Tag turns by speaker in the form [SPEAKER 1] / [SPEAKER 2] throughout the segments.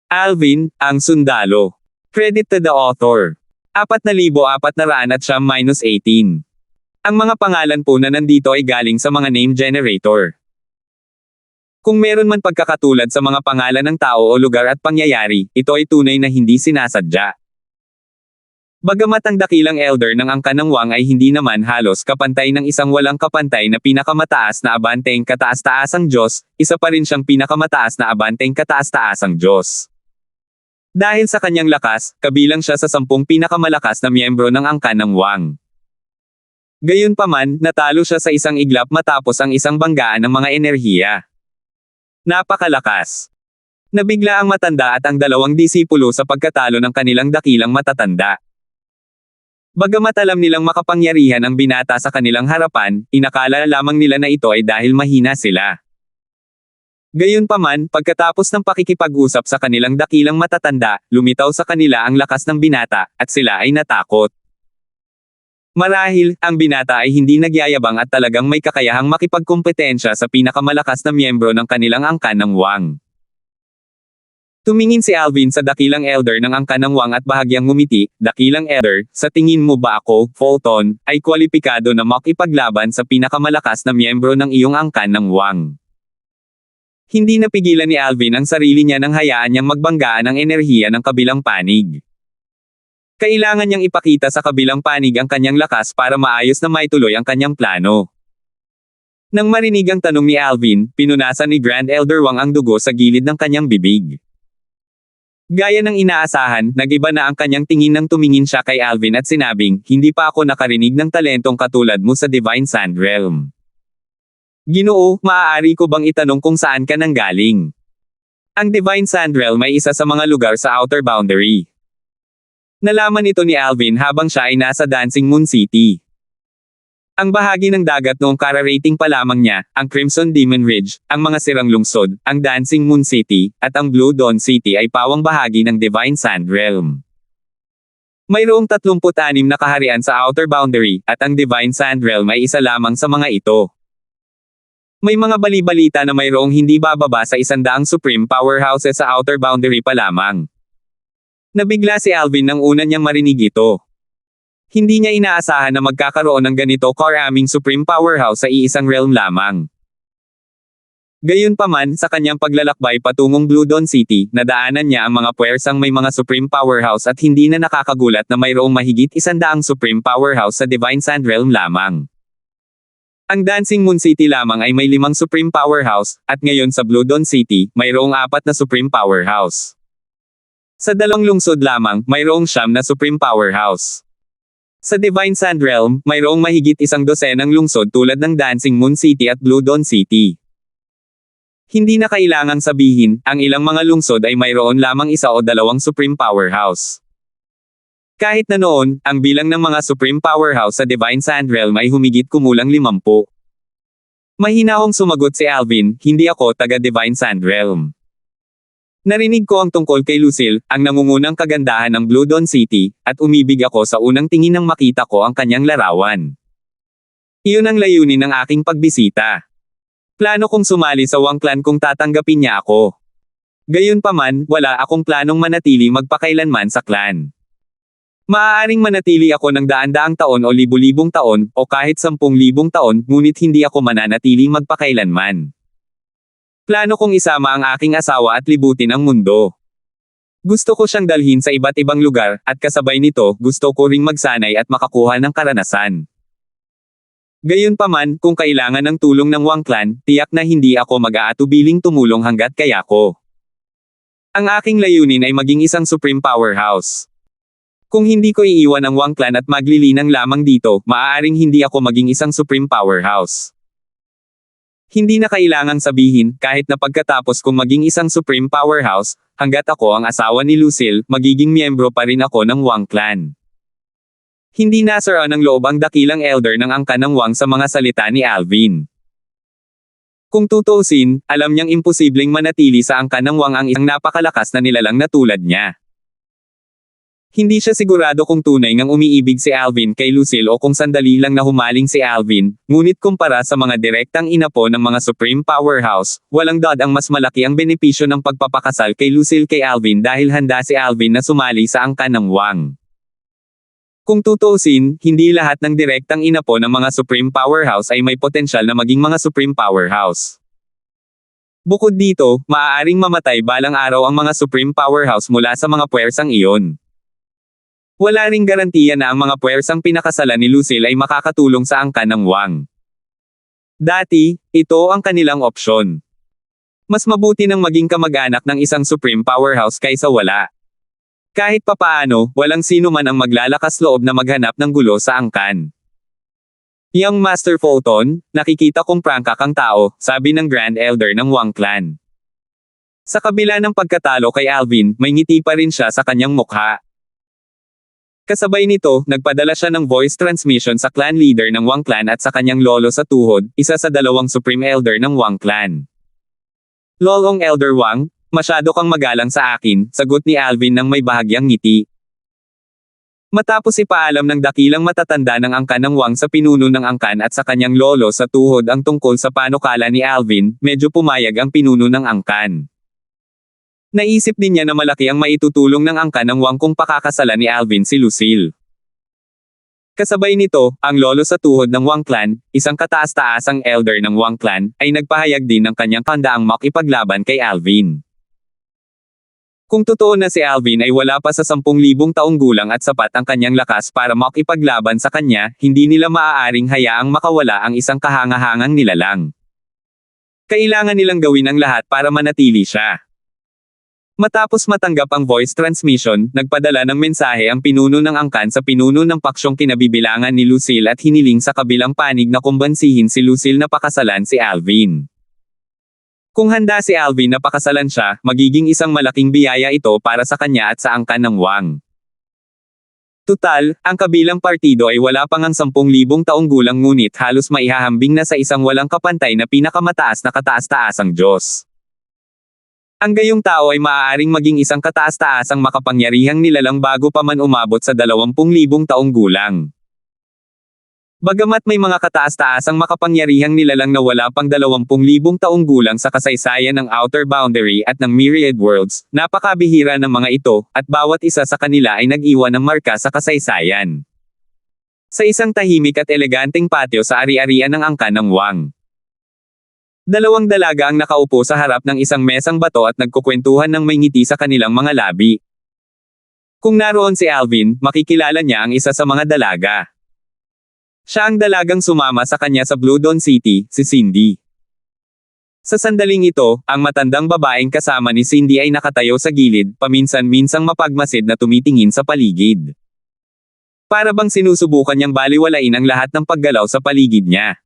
[SPEAKER 1] Alvin, ang sundalo. Credit to the author. 4,400-18. Ang mga pangalan po na nandito ay galing sa mga name generator. Kung meron man pagkakatulad sa mga pangalan ng tao o lugar at pangyayari, ito ay tunay na hindi sinasadya. Bagamat ang dakilang elder ng angkan ng Wang ay hindi naman halos kapantay ng isang walang kapantay na pinakamataas na abanteng kataas-taasang Diyos, isa pa rin siyang pinakamataas na abanteng kataas-taasang Diyos. Dahil sa kanyang lakas, kabilang siya sa 10 pinakamalakas na miyembro ng angkan ng Wang. Gayunpaman, natalo siya sa isang iglap matapos ang isang banggaan ng mga enerhiya. Napakalakas. Nabigla ang matanda at ang 2 disipulo sa pagkatalo ng kanilang dakilang matatanda. Bagamat alam nilang makapangyarihan ang binata sa kanilang harapan, inakala lamang nila na ito ay dahil mahina sila. Gayunpaman, pagkatapos ng pakikipag-usap sa kanilang dakilang matatanda, lumitaw sa kanila ang lakas ng binata, at sila ay natakot. Marahil, ang binata ay hindi nagyayabang at talagang may kakayahang makipagkompetensya sa pinakamalakas na miyembro ng kanilang angkan ng Wang. Tumingin si Alvin sa dakilang elder ng angkan ng Wang at bahagyang ngumiti. Dakilang elder, sa tingin mo ba ako, Fulton, ay kwalipikado na makipaglaban sa pinakamalakas na miyembro ng iyong angkan ng Wang? Hindi napigilan ni Alvin ang sarili niya nang hayaan niyang magbanggaan ang enerhiya ng kabilang panig. Kailangan niyang ipakita sa kabilang panig ang kanyang lakas para maayos na maituloy ang kanyang plano. Nang marinig ang tanong ni Alvin, pinunasan ni Grand Elder Wang ang dugo sa gilid ng kanyang bibig. Gaya ng inaasahan, nag-iba na ang kanyang tingin nang tumingin siya kay Alvin at sinabing, hindi pa ako nakarinig ng talentong katulad mo sa Divine Sand Realm. Ginoo, maaari ko bang itanong kung saan ka nanggaling? Ang Divine Sand Realm ay isa sa mga lugar sa Outer Boundary. Nalaman ito ni Alvin habang siya ay nasa Dancing Moon City. Ang bahagi ng dagat noong kararating pa lamang niya, ang Crimson Demon Ridge, ang mga sirang lungsod, ang Dancing Moon City, at ang Blue Dawn City ay pawang bahagi ng Divine Sand Realm. Mayroong 36 na kaharian sa Outer Boundary, at ang Divine Sand Realm ay isa lamang sa mga ito. May mga bali-balita na mayroong hindi bababa sa 100 Supreme Powerhouses sa Outer Boundary pa lamang. Nabigla si Alvin nang una niyang marinig ito. Hindi niya inaasahan na magkakaroon ng ganito karaming Supreme Powerhouse sa iisang realm lamang. Gayunpaman, sa kanyang paglalakbay patungong Blue Dawn City, nadaanan niya ang mga puwersang may mga Supreme Powerhouse at hindi na nakakagulat na mayroong mahigit 100 Supreme Powerhouse sa Divine Sand Realm lamang. Ang Dancing Moon City lamang ay may 5 Supreme Powerhouse, at ngayon sa Blue Dawn City, mayroong 4 na Supreme Powerhouse. Sa 2 lungsod lamang, mayroong 9 na Supreme Powerhouse. Sa Divine Sand Realm, mayroong mahigit 12 lungsod tulad ng Dancing Moon City at Blue Dawn City. Hindi na kailangang sabihin, ang ilang mga lungsod ay mayroon lamang 1 o 2 Supreme Powerhouse. Kahit na noon, ang bilang ng mga Supreme Powerhouse sa Divine Sand Realm ay humigit kumulang 50. Mahinahong sumagot si Alvin, hindi ako taga Divine Sand Realm. Narinig ko ang tungkol kay Lucille, ang nangungunang kagandahan ng Blue Dawn City, at umibig ako sa unang tingin nang makita ko ang kanyang larawan. Iyon ang layunin ng aking pagbisita. Plano kong sumali sa Wang Clan kung tatanggapin niya ako. Gayunpaman, wala akong planong manatili magpakailanman sa clan. Maaaring manatili ako ng daan-daang taon o libu-libong taon, o kahit 10,000 taon, ngunit hindi ako mananatili magpakailanman. Plano kong isama ang aking asawa at libutin ang mundo. Gusto ko siyang dalhin sa iba't ibang lugar, at kasabay nito, gusto ko ring magsanay at makakuha ng karanasan. Gayunpaman, kung kailangan ng tulong ng Wang Clan, tiyak na hindi ako mag-aatubiling tumulong hanggat kaya ko. Ang aking layunin ay maging isang Supreme Powerhouse. Kung hindi ko iiwan ang Wang Clan at maglilinang lamang dito, maaaring hindi ako maging isang Supreme Powerhouse. Hindi na kailangang sabihin, kahit na pagkatapos kong maging isang Supreme Powerhouse, hanggat ako ang asawa ni Lucille, magiging miyembro pa rin ako ng Wang Clan. Hindi nasaraan ng loob ang dakilang elder ng angkan ng Wang sa mga salita ni Alvin. Kung tutuusin, alam niyang imposibleng manatili sa angkan ng Wang ang isang napakalakas na nilalang na tulad niya. Hindi siya sigurado kung tunay ngang umiibig si Alvin kay Lucille o kung sandali lang na humaling si Alvin, ngunit kumpara sa mga direktang inapo ng mga Supreme Powerhouse, walang dod ang mas malaki ang benepisyo ng pagpapakasal kay Lucille kay Alvin dahil handa si Alvin na sumali sa angkan ng Wang. Kung tutuusin, hindi lahat ng direktang inapo ng mga Supreme Powerhouse ay may potensyal na maging mga Supreme Powerhouse. Bukod dito, maaaring mamatay balang araw ang mga Supreme Powerhouse mula sa mga puwersang iyon. Wala ring garantiya na ang mga puwersang pinakasalan ni Lucille ay makakatulong sa angkan ng Wang. Dati, ito ang kanilang opsyon. Mas mabuti nang maging kamag-anak ng isang Supreme Powerhouse kaysa wala. Kahit papaano, walang sino man ang maglalakas loob na maghanap ng gulo sa angkan. Young Master Fulton, nakikita kong prangka kang tao, sabi ng Grand Elder ng Wang Clan. Sa kabila ng pagkatalo kay Alvin, may ngiti pa rin siya sa kanyang mukha. Kasabay nito, nagpadala siya ng voice transmission sa clan leader ng Wang Clan at sa kanyang lolo sa tuhod, isa sa dalawang Supreme Elder ng Wang Clan. Lolong Elder Wang, masyado kang magalang sa akin, sagot ni Alvin nang may bahagyang ngiti. Matapos ipaalam ng dakilang matatanda ng angkan ng Wang sa pinuno ng angkan at sa kanyang lolo sa tuhod ang tungkol sa panukala ni Alvin, medyo pumayag ang pinuno ng angkan. Naisip din niya na malaki ang maitutulong ng angkan ng Wang kung pakakasalan ni Alvin si Lucille. Kasabay nito, ang lolo sa tuhod ng Wang Clan, isang kataas-taasang elder ng Wang Clan, ay nagpahayag din ng kanyang handaang makipaglaban kay Alvin. Kung totoo na si Alvin ay wala pa sa 10,000 taong gulang at sapat ang kanyang lakas para makipaglaban sa kanya, hindi nila maaaring hayaang makawala ang isang kahangahangang nilalang. Kailangan nilang gawin ang lahat para manatili siya. Matapos matanggap ang voice transmission, nagpadala ng mensahe ang pinuno ng angkan sa pinuno ng paksyong kinabibilangan ni Lucille at hiniling sa kabilang panig na kumbansihin si Lucille na pakasalan si Alvin. Kung handa si Alvin na pakasalan siya, magiging isang malaking biyaya ito para sa kanya at sa angkan ng Wang. Tutal, ang kabilang partido ay wala pang ang 10,000 taong gulang ngunit halos maihahambing na sa isang walang kapantay na pinakamataas na kataas-taasang Diyos. Ang gayong tao ay maaaring maging isang kataas-taasang makapangyarihang nilalang bago pa man umabot sa 20,000 taong gulang. Bagamat may mga kataas-taasang makapangyarihang nilalang na wala pang 20,000 taong gulang sa kasaysayan ng Outer Boundary at ng Myriad Worlds, napakabihira ng mga ito, at bawat isa sa kanila ay nag-iwan ng marka sa kasaysayan. Sa isang tahimik at eleganteng patio sa ari-arian ng angkan ng Wang. Dalawang dalaga ang nakaupo sa harap ng isang mesang bato at nagkukwentuhan ng may ngiti sa kanilang mga labi. Kung naroon si Alvin, makikilala niya ang isa sa mga dalaga. Siya ang dalagang sumama sa kanya sa Blue Dawn City, si Cindy. Sa sandaling ito, ang matandang babaeng kasama ni Cindy ay nakatayo sa gilid, paminsan-minsang mapagmasid na tumitingin sa paligid. Para bang sinusubukan niyang baliwalain ang lahat ng paggalaw sa paligid niya.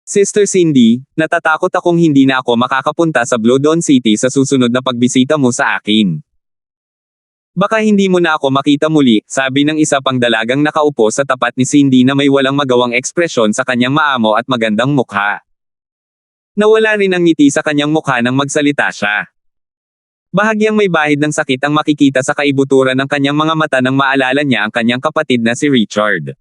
[SPEAKER 1] Sister Cindy, natatakot akong hindi na ako makakapunta sa Blue Dawn City sa susunod na pagbisita mo sa akin. Baka hindi mo na ako makita muli, sabi ng isa pang dalagang nakaupo sa tapat ni Cindy na may walang magawang ekspresyon sa kanyang maamo at magandang mukha. Nawala rin ang ngiti sa kanyang mukha nang magsalita siya. Bahagyang may bahid ng sakit ang makikita sa kaibuturan ng kanyang mga mata nang maalala niya ang kanyang kapatid na si Richard.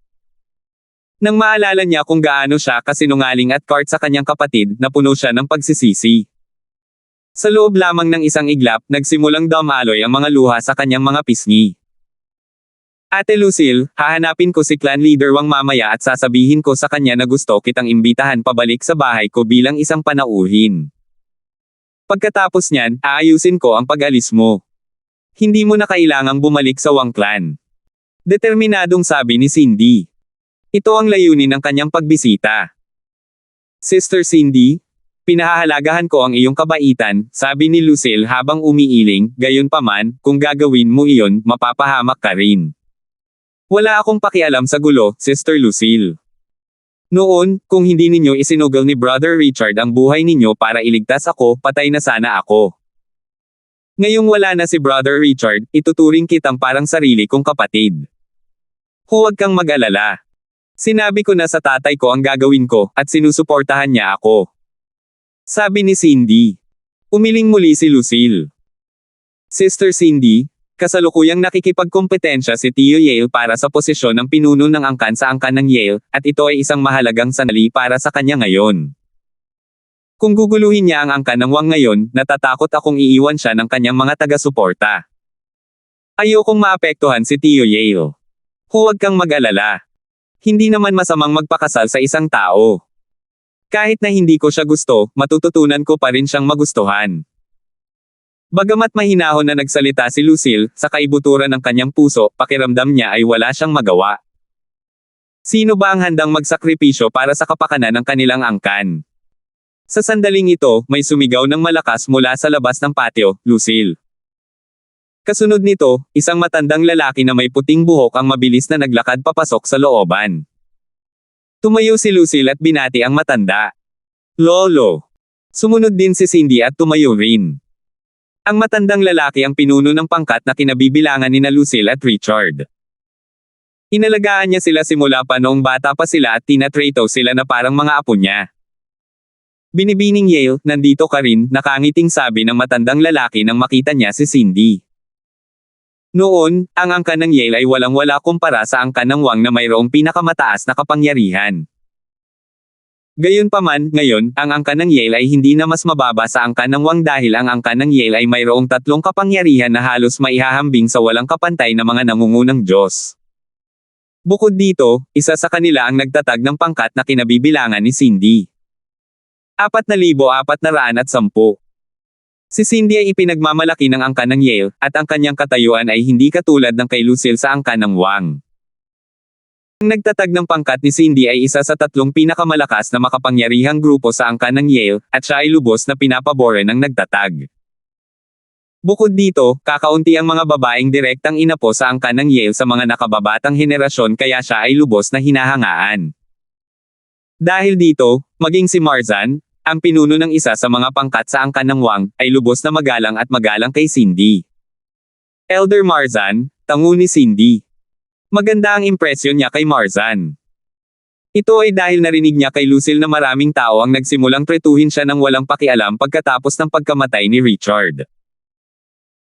[SPEAKER 1] Nang maalala niya kung gaano siya kasinungaling at cart sa kanyang kapatid, napuno siya ng pagsisisi. Sa loob lamang ng isang iglap, nagsimulang dumaloy ang mga luha sa kanyang mga pisngi. Ate Lucille, hahanapin ko si clan leader Wang mamaya at sasabihin ko sa kanya na gusto kitang imbitahan pabalik sa bahay ko bilang isang panauhin. Pagkatapos niyan, aayusin ko ang pag-alis mo. Hindi mo na kailangang bumalik sa Wang Clan. Determinadong sabi ni Cindy. Ito ang layunin ng kanyang pagbisita. Sister Cindy, pinahahalagahan ko ang iyong kabaitan, sabi ni Lucille habang umiiling, gayunpaman, kung gagawin mo iyon, mapapahamak ka rin. Wala akong pakialam sa gulo, Sister Lucille. Noon, kung hindi ninyo isinugol ni Brother Richard ang buhay ninyo para iligtas ako, patay na sana ako. Ngayong wala na si Brother Richard, ituturing kitang parang sarili kong kapatid. Huwag kang mag-alala. Sinabi ko na sa tatay ko ang gagawin ko, at sinusuportahan niya ako. Sabi ni Cindy. Umiling muli si Lucille. Sister Cindy, Kasalukuyang nakikipagkompetensya si Tio Yale para sa posisyon ng pinuno ng angkan sa angkan ng Yale, at ito ay isang mahalagang sandali para sa kanya ngayon. Kung guguluhin niya ang angkan ng Wang ngayon, natatakot akong iiwan siya ng kanyang mga taga-suporta. Ayokong maapektuhan si Tio Yale. Huwag kang mag-alala. Hindi naman masamang magpakasal sa isang tao. Kahit na hindi ko siya gusto, matututunan ko pa rin siyang magustuhan. Bagamat mahinahon na nagsalita si Lucille, sa kaibuturan ng kanyang puso, pakiramdam niya ay wala siyang magawa. Sino ba ang handang magsakripisyo para sa kapakanan ng kanilang angkan? Sa sandaling ito, may sumigaw ng malakas mula sa labas ng patio, Lucille. Kasunod nito, isang matandang lalaki na may puting buhok ang mabilis na naglakad papasok sa looban. Tumayo si Lucille at binati ang matanda. Lolo. Sumunod din si Cindy at tumayo rin. Ang matandang lalaki ang pinuno ng pangkat na kinabibilangan nina Lucille at Richard. Inalagaan niya sila simula pa noong bata pa sila at tinatrato sila na parang mga apo niya. Binibining Yale, nandito ka rin, nakangiting sabi ng matandang lalaki nang makita niya si Cindy. Noon, ang angkan ng Yale ay walang-wala kumpara sa angkan ng Wang na mayroong pinakamataas na kapangyarihan. Gayunpaman, ngayon, ang angkan ng Yale ay hindi na mas mababa sa angkan ng Wang dahil ang angkan ng Yale ay mayroong tatlong kapangyarihan na halos maihahambing sa walang kapantay na mga nangungunang Diyos. Bukod dito, isa sa kanila ang nagtatag ng pangkat na kinabibilangan ni Cindy. 4,410. Si Cindy ay ipinagmamalaki ng angkan ng Yale, at ang kanyang katayuan ay hindi katulad ng kay Lucille sa angkan ng Wang. Ang nagtatag ng pangkat ni Cindy ay isa sa tatlong pinakamalakas na makapangyarihang grupo sa angkan ng Yale, at siya ay lubos na pinapabore ng nagtatag. Bukod dito, kakaunti ang mga babaeng direktang inapo sa angkan ng Yale sa mga nakababatang henerasyon kaya siya ay lubos na hinahangaan. Dahil dito, maging si Marzan, ang pinuno ng isa sa mga pangkat sa angkan ng Wang, ay lubos na magalang at magalang kay Cindy. Elder Marzan, tango ni Cindy. Maganda ang impresyon niya kay Marzan. Ito ay dahil narinig niya kay Lucille na maraming tao ang nagsimulang tretuhin siya ng walang pakialam pagkatapos ng pagkamatay ni Richard.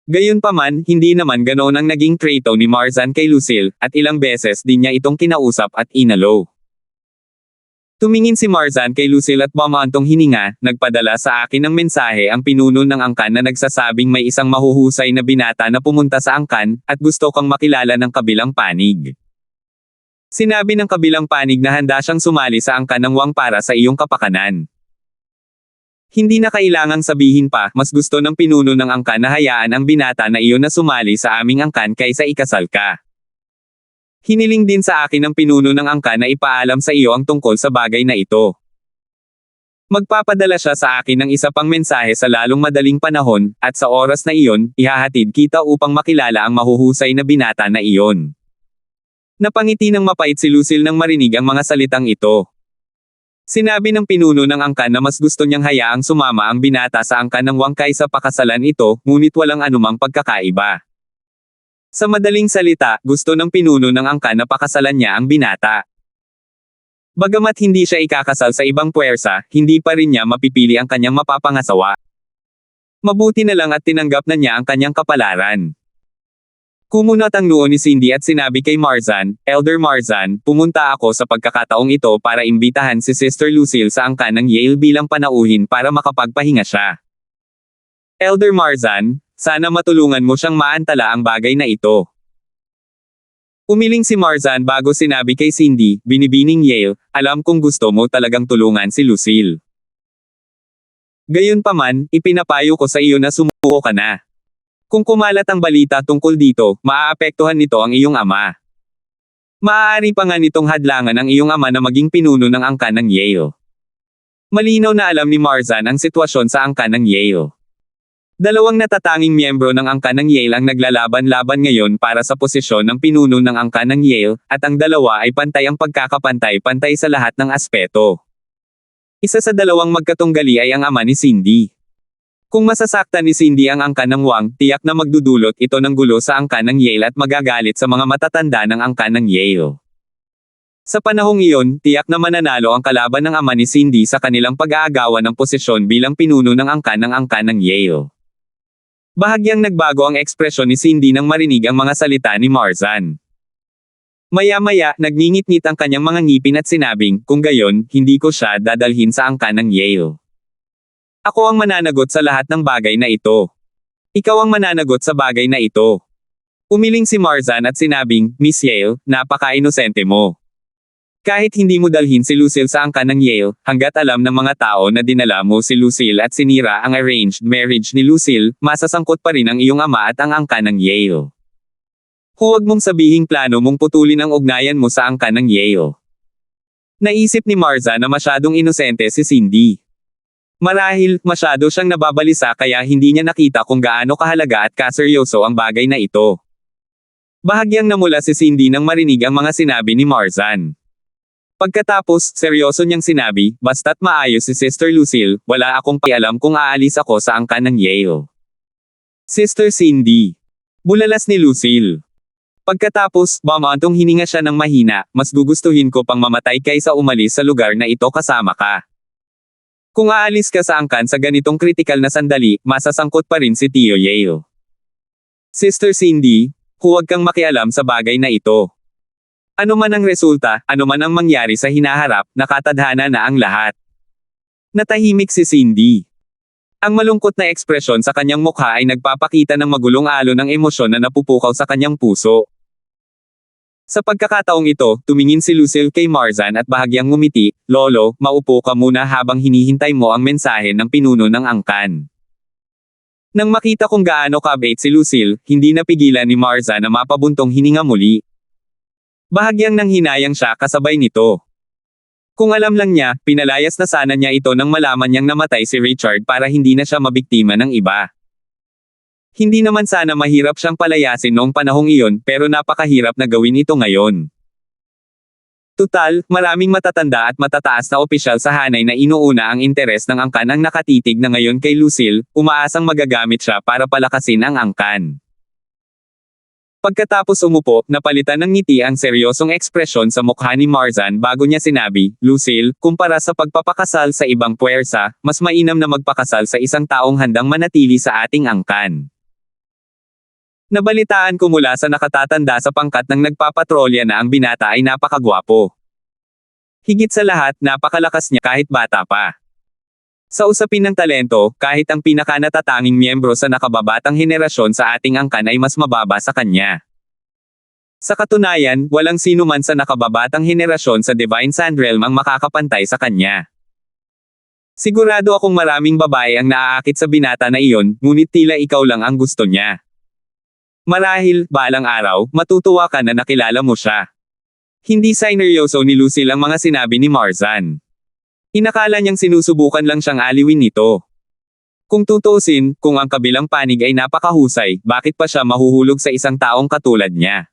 [SPEAKER 1] Gayunpaman, hindi naman ganoon ang naging treto ni Marzan kay Lucille, at ilang beses din niya itong kinausap at inalo. Tumingin si Marzan kay Lucille at bumaantong hininga, nagpadala sa akin ng mensahe ang pinuno ng angkan na nagsasabing may isang mahuhusay na binata na pumunta sa angkan, at gusto kang makilala ng kabilang panig. Sinabi ng kabilang panig na handa siyang sumali sa angkan ng Wang para sa iyong kapakanan. Hindi na kailangang sabihin pa, mas gusto ng pinuno ng angkan na hayaan ang binata na iyon na sumali sa aming angkan kaysa ikasal ka. Hiniling din sa akin ng pinuno ng angkan na ipaalam sa iyo ang tungkol sa bagay na ito. Magpapadala siya sa akin ng isa pang mensahe sa lalong madaling panahon, at sa oras na iyon, ihahatid kita upang makilala ang mahuhusay na binata na iyon. Napangiti ng mapait si Lucille nang marinig ang mga salitang ito. Sinabi ng pinuno ng angkan na mas gusto niyang hayaang sumama ang binata sa angkan ng Wang kaysa pakasalan ito, ngunit walang anumang pagkakaiba. Sa madaling salita, gusto ng pinuno ng angkan na pakasalan niya ang binata. Bagamat hindi siya ikakasal sa ibang puwersa, hindi pa rin niya mapipili ang kanyang mapapangasawa. Mabuti na lang at tinanggap na niya ang kanyang kapalaran. Kumunat ang noo ni Cindy at sinabi kay Marzan, Elder Marzan, pumunta ako sa pagkakataong ito para imbitahan si Sister Lucille sa angkan ng Yale bilang panauhin para makapagpahinga siya. Elder Marzan, sana matulungan mo siyang maantala ang bagay na ito. Umiling si Marzan bago sinabi kay Cindy, binibining Yale, alam kong gusto mo talagang tulungan si Lucille. Gayunpaman, ipinapayo ko sa iyo na sumuko ka na. Kung kumalat ang balita tungkol dito, maaapektuhan nito ang iyong ama. Maaari pa nga nitong hadlangan ang iyong ama na maging pinuno ng angkan ng Yale. Malinaw na alam ni Marzan ang sitwasyon sa angkan ng Yale. Dalawang natatanging miyembro ng angkan ng Yale ang naglalaban-laban ngayon para sa posisyon ng pinuno ng angkan ng Yale, at ang dalawa ay pantay ang pagkakapantay-pantay sa lahat ng aspeto. Isa sa dalawang magkatunggali ay ang ama ni Cindy. Kung masasaktan ni Cindy ang angkan ng Wang, tiyak na magdudulot ito ng gulo sa angkan ng Yale at magagalit sa mga matatanda ng angkan ng Yale. Sa panahong iyon, tiyak na mananalo ang kalaban ng ama ni Cindy sa kanilang pag-aagawan ng posisyon bilang pinuno ng angkan ng Yale. Bahagyang nagbago ang ekspresyon ni Cindy nang marinig ang mga salita ni Marzan. Maya-maya, nagngingit-ngit ang kanyang mga ngipin at sinabing, kung gayon, hindi ko siya dadalhin sa angkan ng Yale. Ako ang mananagot sa lahat ng bagay na ito. Ikaw ang mananagot sa bagay na ito. Umiling si Marzan at sinabing, Miss Yale, napaka-inosente mo. Kahit hindi mo dalhin si Lucille sa angkan ng Yale, hanggat alam ng mga tao na dinala mo si Lucille at sinira ang arranged marriage ni Lucille, masasangkot pa rin ang iyong ama at ang angkan ng Yale. Huwag mong sabihing plano mong putulin ang ugnayan mo sa angkan ng Yale. Naisip ni Marzan na masyadong inosente si Cindy. Marahil, masyado siyang nababalisa kaya hindi niya nakita kung gaano kahalaga at kaseryoso ang bagay na ito. Bahagyang namula si Cindy nang marinig ang mga sinabi ni Marzan. Pagkatapos, seryoso niyang sinabi, basta't maayos si Sister Lucille, wala akong pakialam kung aalis ako sa angkan ng Yale. Sister Cindy. Bulalas ni Lucille. Pagkatapos, bumantong hininga siya ng mahina, mas gugustuhin ko pang mamatay kaysa umalis sa lugar na ito kasama ka. Kung aalis ka sa angkan sa ganitong kritikal na sandali, masasangkot pa rin si Tio Yale. Sister Cindy, huwag kang makialam sa bagay na ito. Ano man ang resulta, ano man ang mangyari sa hinaharap, nakatadhana na ang lahat. Natahimik si Cindy. Ang malungkot na ekspresyon sa kanyang mukha ay nagpapakita ng magulong alon ng emosyon na napupukaw sa kanyang puso. Sa pagkakataong ito, tumingin si Lucille kay Marzan at bahagyang ngumiti, Lolo, maupo ka muna habang hinihintay mo ang mensahe ng pinuno ng angkan. Nang makita kung gaano kabait si Lucille, hindi napigilan ni Marzan na mapabuntong hininga muli. Bahagyang nanghinayang siya kasabay nito. Kung alam lang niya, pinalayas na sana niya ito nang malaman niyang namatay si Richard para hindi na siya mabiktima ng iba. Hindi naman sana mahirap siyang palayasin noong panahong iyon pero napakahirap na gawin ito ngayon. Tutal, maraming matatanda at matataas na opisyal sa Hanay na inuuna ang interes ng angkan ang nakatitig na ngayon kay Lucille, umaasang magagamit siya para palakasin ang angkan. Pagkatapos umupo, napalitan ng ngiti ang seryosong ekspresyon sa mukha ni Marzan bago niya sinabi, Lucille, kumpara sa pagpapakasal sa ibang puwersa, mas mainam na magpakasal sa isang taong handang manatili sa ating angkan. Nabalitaan ko mula sa nakatatanda sa pangkat ng nagpapatrolya na ang binata ay napakagwapo. Higit sa lahat, napakalakas niya kahit bata pa. Sa usapin ng talento, kahit ang pinakanatatanging miyembro sa nakababatang henerasyon sa ating angkan ay mas mababa sa kanya. Sa katunayan, walang sino man sa nakababatang henerasyon sa Divine Sand Realm ang makakapantay sa kanya. Sigurado akong maraming babae ang naaakit sa binata na iyon, ngunit tila ikaw lang ang gusto niya. Marahil, balang araw, matutuwa ka na nakilala mo siya. Hindi sineryoso ni Lucille ang mga sinabi ni Marzan. Inakala niyang sinusubukan lang siyang aliwin nito. Kung tutuusin, kung ang kabilang panig ay napakahusay, bakit pa siya mahuhulog sa isang taong katulad niya?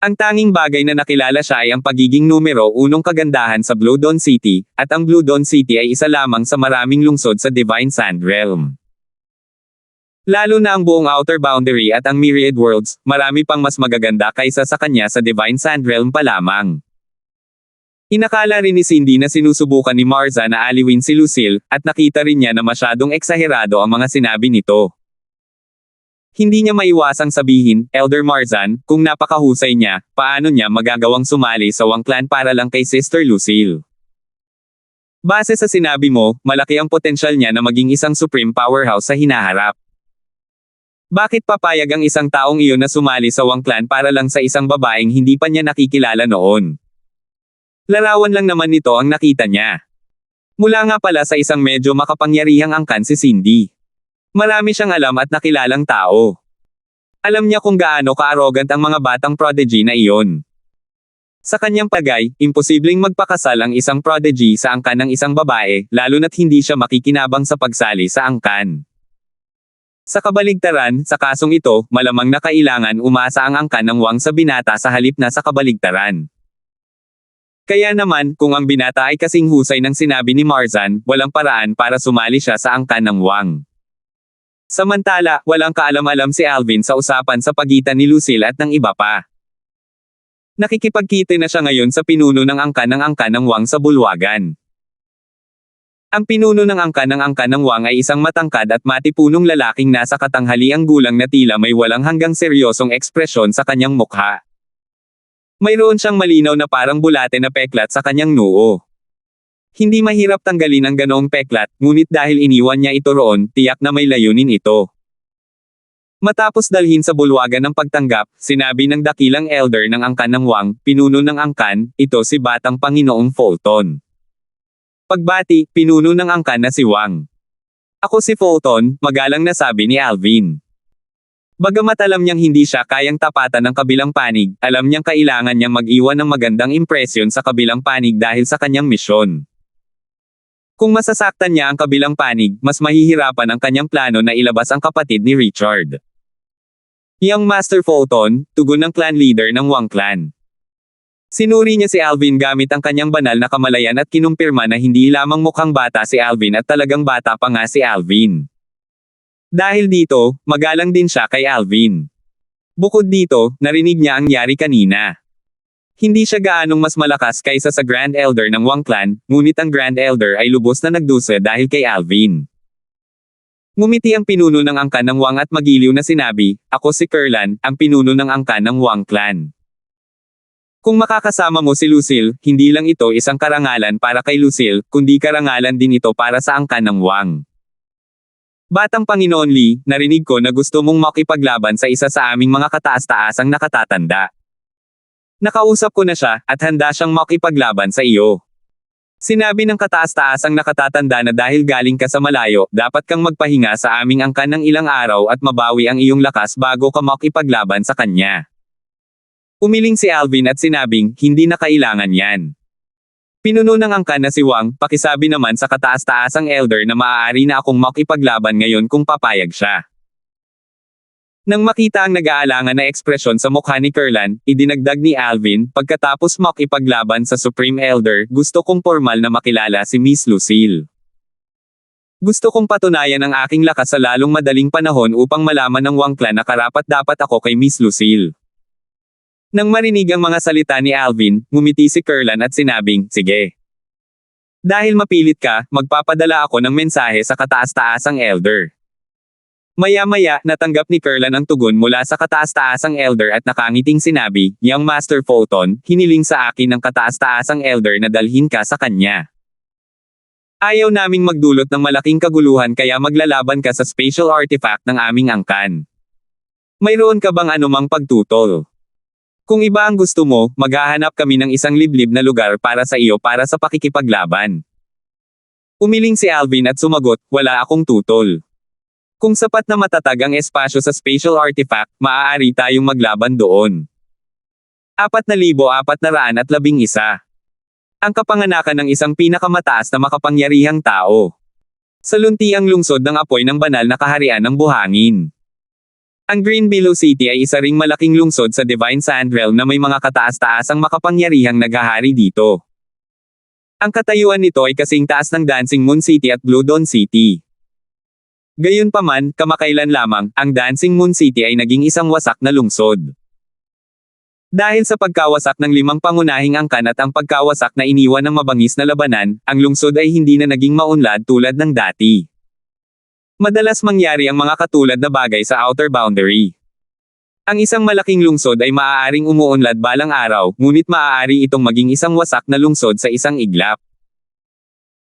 [SPEAKER 1] Ang tanging bagay na nakilala siya ay ang pagiging numero unong kagandahan sa Blue Dawn City, at ang Blue Dawn City ay isa lamang sa maraming lungsod sa Divine Sand Realm. Lalo na ang buong Outer Boundary at ang Myriad Worlds, marami pang mas magaganda kaysa sa kanya sa Divine Sand Realm pa lamang. Inakala rin ni Cindy na sinusubukan ni Marzan na aliwin si Lucille, at nakita rin niya na masyadong eksaherado ang mga sinabi nito. Hindi niya maiwasang sabihin, Elder Marzan, kung napakahusay niya, paano niya magagawang sumali sa Wang Clan para lang kay Sister Lucille? Base sa sinabi mo, malaki ang potensyal niya na maging isang supreme powerhouse sa hinaharap. Bakit papayag ang isang taong iyon na sumali sa Wang Clan para lang sa isang babaeng hindi pa niya nakikilala noon? Larawan lang naman nito ang nakita niya. Mula nga pala sa isang medyo makapangyarihang angkan si Cindy. Marami siyang alam at nakilalang tao. Alam niya kung gaano ka-arrogant ang mga batang prodigy na iyon. Sa kanyang pagay, imposibleng magpakasal ang isang prodigy sa angkan ng isang babae, lalo na't hindi siya makikinabang sa pagsali sa angkan. Sa kabaligtaran, sa kasong ito, malamang na kailangan umasa ang angkan ng Wang sa binata sa halip na sa kabaligtaran. Kaya naman, kung ang binata ay kasing husay ng sinabi ni Marzan, walang paraan para sumali siya sa angkan ng Wang. Samantala, walang kaalam-alam si Alvin sa usapan sa pagitan ni Lucille at ng iba pa. Nakikipagkita na siya ngayon sa pinuno ng angkan ng Wang sa bulwagan. Ang pinuno ng angkan ng Wang ay isang matangkad at matipunong lalaking nasa katanghaliang gulang na tila may walang hanggang seryosong ekspresyon sa kanyang mukha. Mayroon siyang malinaw na parang bulate na peklat sa kanyang noo. Hindi mahirap tanggalin ang ganoong peklat, ngunit dahil iniwan niya ito roon, tiyak na may layunin ito. Matapos dalhin sa bulwagan ng pagtanggap, sinabi ng dakilang elder ng angkan ng Wang, pinuno ng angkan, ito si Batang Panginoong Fulton. Pagbati, pinuno ng angkan na si Wang. Ako si Fulton, magalang na sabi ni Alvin. Bagamat alam niyang hindi siya kayang tapatan ng kabilang panig, alam niyang kailangan niyang mag-iwan ng magandang impresyon sa kabilang panig dahil sa kanyang misyon. Kung masasaktan niya ang kabilang panig, mas mahihirapan ang kanyang plano na ilabas ang kapatid ni Richard. Young Master Fulton, tugon ng clan leader ng Wang clan. Sinuri niya si Alvin gamit ang kanyang banal na kamalayan at kinumpirma na hindi lamang mukhang bata si Alvin at talagang bata pa nga si Alvin. Dahil dito, magalang din siya kay Alvin. Bukod dito, narinig niya ang nangyari kanina. Hindi siya gaanong mas malakas kaysa sa Grand Elder ng Wang clan, ngunit ang Grand Elder ay lubos na nagdusa dahil kay Alvin. Ngumiti ang pinuno ng angkan ng Wang at magiliw na sinabi, ako si Kerlan, ang pinuno ng angkan ng Wang clan. Kung makakasama mo si Lucille, hindi lang ito isang karangalan para kay Lucille, kundi karangalan din ito para sa angkan ng Wang. Batang Panginoon Lee, narinig ko na gusto mong makipaglaban sa isa sa aming mga kataas-taasang nakatatanda. Nakausap ko na siya, at handa siyang makipaglaban sa iyo. Sinabi ng kataas-taasang nakatatanda na dahil galing ka sa malayo, dapat kang magpahinga sa aming angkan ng ilang araw at mabawi ang iyong lakas bago ka makipaglaban sa kanya. Umiling si Alvin at sinabing, hindi na kailangan yan. Pinuno ng angkan na si Wang, pakisabi naman sa kataas-taasang elder na maaari na akong makipaglaban ngayon kung papayag siya. Nang makita ang nag-aalangan na ekspresyon sa mukha ni Kerlan, idinagdag ni Alvin, pagkatapos makipaglaban sa Supreme Elder, gusto kong formal na makilala si Miss Lucille. Gusto kong patunayan ang aking lakas sa lalong madaling panahon upang malaman ng Wang clan na karapat-dapat ako kay Miss Lucille. Nang marinig ang mga salita ni Alvin, ngumiti si Kerlan at sinabing, sige. Dahil mapilit ka, magpapadala ako ng mensahe sa kataas-taasang elder. Maya-maya, natanggap ni Kerlan ang tugon mula sa kataas-taasang elder at nakangiting sinabi, Young Master Fulton, hiniling sa akin ng kataas-taasang elder na dalhin ka sa kanya. Ayaw naming magdulot ng malaking kaguluhan kaya maglalaban ka sa special artifact ng aming angkan. Mayroon ka bang anumang pagtutol? Kung iba ang gusto mo, maghahanap kami ng isang liblib na lugar para sa iyo para sa pakikipaglaban. Umiling si Alvin at sumagot, wala akong tutol. Kung sapat na matatag ang espasyo sa special artifact, maaari tayong maglaban doon. 4,411. Ang kapanganakan ng isang pinakamataas na makapangyarihang tao. Sa luntiang lungsod ng apoy ng banal na kaharian ng buhangin. Ang Green Billow City ay isa ring malaking lungsod sa Divine Sand Realm na may mga kataas-taasang makapangyarihang naghahari dito. Ang katayuan nito ay kasing taas ng Dancing Moon City at Blue Dawn City. Gayunpaman, kamakailan lamang, ang Dancing Moon City ay naging isang wasak na lungsod. Dahil sa pagkawasak ng 5 pangunahing angkan at ang pagkawasak na iniwan ng mabangis na labanan, ang lungsod ay hindi na naging maunlad tulad ng dati. Madalas mangyari ang mga katulad na bagay sa outer boundary. Ang isang malaking lungsod ay maaaring umuunlad balang araw, ngunit maaari itong maging isang wasak na lungsod sa isang iglap.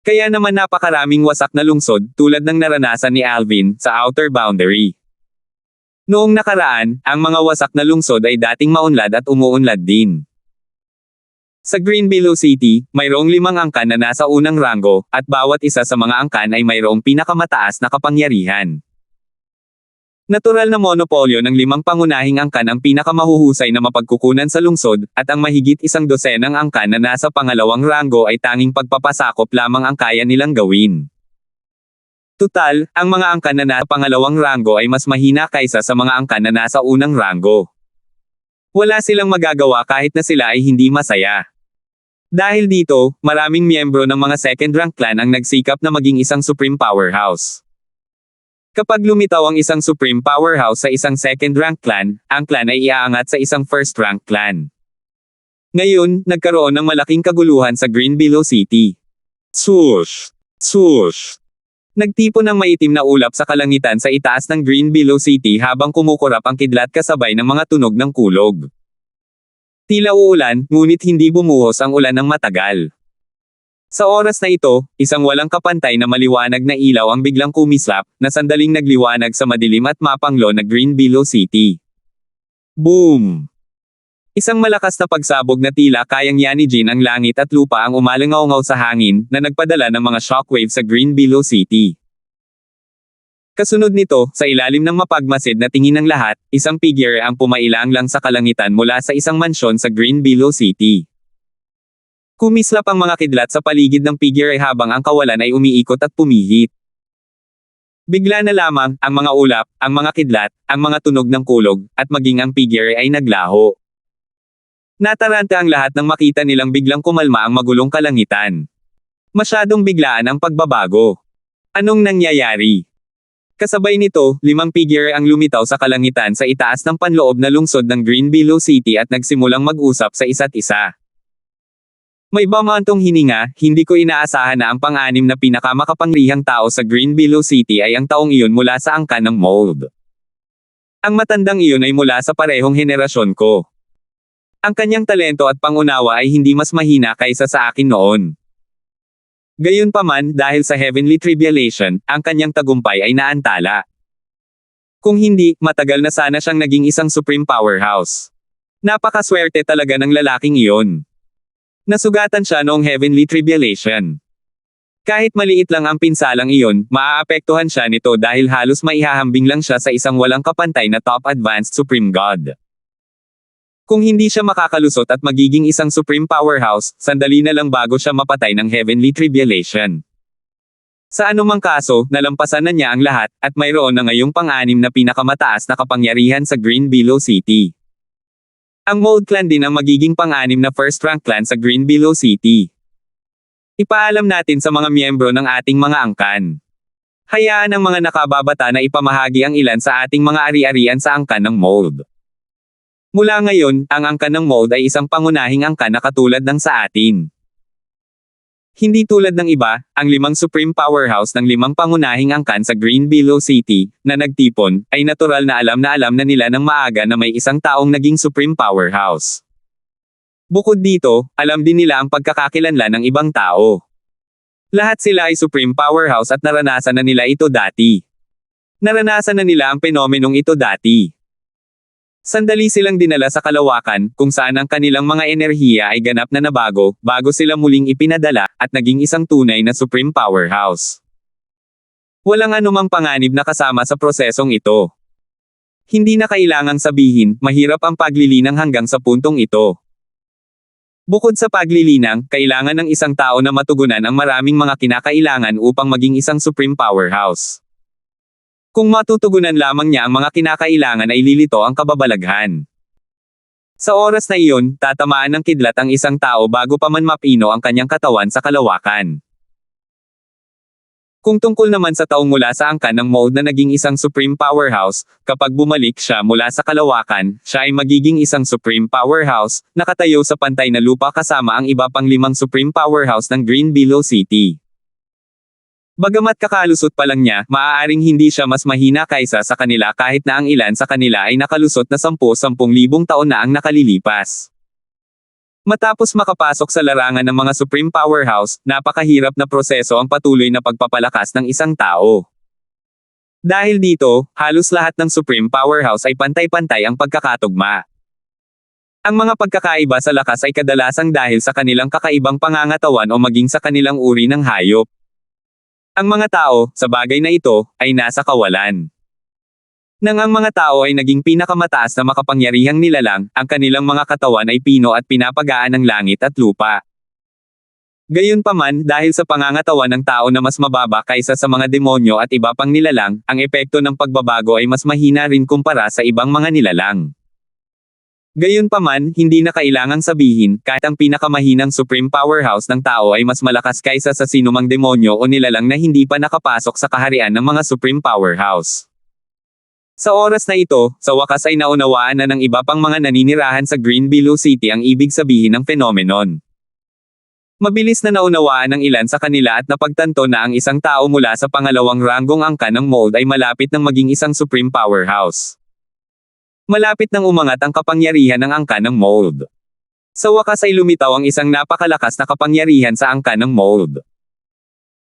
[SPEAKER 1] Kaya naman napakaraming wasak na lungsod, tulad ng naranasan ni Alvin, sa outer boundary. Noong nakaraan, ang mga wasak na lungsod ay dating maunlad at umuunlad din. Sa Green Billow City, mayroong 5 angkan na nasa unang ranggo, at bawat isa sa mga angkan ay mayroong pinakamataas na kapangyarihan. Natural na monopolyo ng 5 pangunahing angkan ang pinakamahuhusay na mapagkukunan sa lungsod, at ang mahigit 100 angkan na nasa pangalawang ranggo ay tanging pagpapasakop lamang ang kaya nilang gawin. Tutal, ang mga angkan na nasa pangalawang ranggo ay mas mahina kaysa sa mga angkan na nasa unang ranggo. Wala silang magagawa kahit na sila ay hindi masaya. Dahil dito, maraming miyembro ng mga second-rank clan ang nagsikap na maging isang supreme powerhouse. Kapag lumitaw ang isang supreme powerhouse sa isang second-rank clan, ang clan ay iaangat sa isang first-rank clan. Ngayon, nagkaroon ng malaking kaguluhan sa Green Billow City. Swoosh! Swoosh! Nagtipon ng maitim na ulap sa kalangitan sa itaas ng Green Billow City habang kumukurap ang kidlat kasabay ng mga tunog ng kulog. Tila uulan, ngunit hindi bumuhos ang ulan ng matagal. Sa oras na ito, isang walang kapantay na maliwanag na ilaw ang biglang kumislap, na sandaling nagliwanag sa madilim at mapanglo na Green Billow City. Boom! Isang malakas na pagsabog na tila kayang yanijin ang langit at lupa ang umalangaw-ngaw sa hangin, na nagpadala ng mga shockwave sa Green Billow City. Kasunod nito, sa ilalim ng mapagmasid na tingin ng lahat, isang figure ang pumailang lang sa kalangitan mula sa isang mansyon sa Green Billow City. Kumislap ang mga kidlat sa paligid ng figure habang ang kawalan ay umiikot at pumihit. Bigla na lamang, ang mga ulap, ang mga kidlat, ang mga tunog ng kulog, at maging ang figure ay naglaho. Nataranta ang lahat nang makita nilang biglang kumalma ang magulong kalangitan. Masyadong biglaan ang pagbabago. Anong nangyayari? Kasabay nito, 5 figure ang lumitaw sa kalangitan sa itaas ng panloob na lungsod ng Green Billow City at nagsimulang mag-usap sa isa't isa. May bamantong hininga, hindi ko inaasahan na ang pang-anim na pinakamakapangyarihang tao sa Green Billow City ay ang taong iyon mula sa angkan ng mold. Ang matandang iyon ay mula sa parehong henerasyon ko. Ang kanyang talento at pangunawa ay hindi mas mahina kaysa sa akin noon. Gayunpaman, dahil sa heavenly tribulation, ang kanyang tagumpay ay naantala. Kung hindi, matagal na sana siyang naging isang supreme powerhouse. Napakaswerte talaga ng lalaking iyon. Nasugatan siya noong heavenly tribulation. Kahit maliit lang ang pinsalang iyon, maaapektuhan siya nito dahil halos maihahambing lang siya sa isang walang kapantay na top advanced supreme god. Kung hindi siya makakalusot at magiging isang supreme powerhouse, sandali na lang bago siya mapatay ng heavenly tribulation. Sa anumang kaso, nalampasan na niya ang lahat, at mayroon na ngayong pang-anim na pinakamataas na kapangyarihan sa Green Billow City. Ang Mold Clan din ang magiging pang-anim na first-rank clan sa Green Billow City. Ipaalam natin sa mga miyembro ng ating mga angkan. Hayaan ang mga nakababata na ipamahagi ang ilan sa ating mga ari-arian sa angkan ng Mold. Mula ngayon, ang angkan ng Mold ay isang pangunahing angkan na katulad ng sa atin. Hindi tulad ng iba, ang 5 supreme powerhouse ng 5 pangunahing angkan sa Green Billow City, na nagtipon, ay natural na alam na nila ng maaga na may isang taong naging supreme powerhouse. Bukod dito, alam din nila ang pagkakakilanlan ng ibang tao. Lahat sila ay supreme powerhouse at naranasan na nila ito dati. Naranasan na nila ang fenomenong ito dati. Sandali silang dinala sa kalawakan, kung saan ang kanilang mga enerhiya ay ganap na nabago, bago sila muling ipinadala, at naging isang tunay na supreme powerhouse. Walang anumang panganib na kasama sa prosesong ito. Hindi na kailangang sabihin, mahirap ang paglilinang hanggang sa puntong ito. Bukod sa paglilinang, kailangan ng isang tao na matugunan ang maraming mga kinakailangan upang maging isang supreme powerhouse. Kung matutugunan lamang niya ang mga kinakailangan ay lilito ang kababalaghan. Sa oras na iyon, tatamaan ng kidlat ang isang tao bago pa man mapino ang kanyang katawan sa kalawakan. Kung tungkol naman sa taong mula sa angkan ng Mold na naging isang supreme powerhouse, kapag bumalik siya mula sa kalawakan, siya ay magiging isang supreme powerhouse, nakatayo sa pantay na lupa kasama ang iba pang 5 supreme powerhouse ng Green Billow City. Bagamat kakalusot pa lang niya, maaaring hindi siya mas mahina kaysa sa kanila kahit na ang ilan sa kanila ay nakalusot na 10,000 taon na ang nakalilipas. Matapos makapasok sa larangan ng mga Supreme Powerhouse, napakahirap na proseso ang patuloy na pagpapalakas ng isang tao. Dahil dito, halos lahat ng Supreme Powerhouse ay pantay-pantay ang pagkakatugma. Ang mga pagkakaiba sa lakas ay kadalasang dahil sa kanilang kakaibang pangangatawan o maging sa kanilang uri ng hayop. Ang mga tao, sa bagay na ito, ay nasa kawalan. Nang ang mga tao ay naging pinakamataas na makapangyarihang nilalang, ang kanilang mga katawan ay pino at pinapagaan ng langit at lupa. Gayunpaman, dahil sa pangangatawan ng tao na mas mababa kaysa sa mga demonyo at iba pang nilalang, ang epekto ng pagbabago ay mas mahina rin kumpara sa ibang mga nilalang. Gayunpaman, hindi na kailangang sabihin, kahit ang pinakamahinang supreme powerhouse ng tao ay mas malakas kaysa sa sinumang demonyo o nilalang na hindi pa nakapasok sa kaharian ng mga supreme powerhouse. Sa oras na ito, sa wakas ay naunawaan na ng iba pang mga naninirahan sa Green Billow City ang ibig sabihin ng phenomenon. Mabilis na naunawaan ng ilan sa kanila at napagtanto na ang isang tao mula sa pangalawang ranggong angkan ng mold ay malapit ng maging isang supreme powerhouse. Malapit nang umangat ang kapangyarihan ng angkan ng mold. Sa wakas ay lumitaw ang isang napakalakas na kapangyarihan sa angkan ng mold.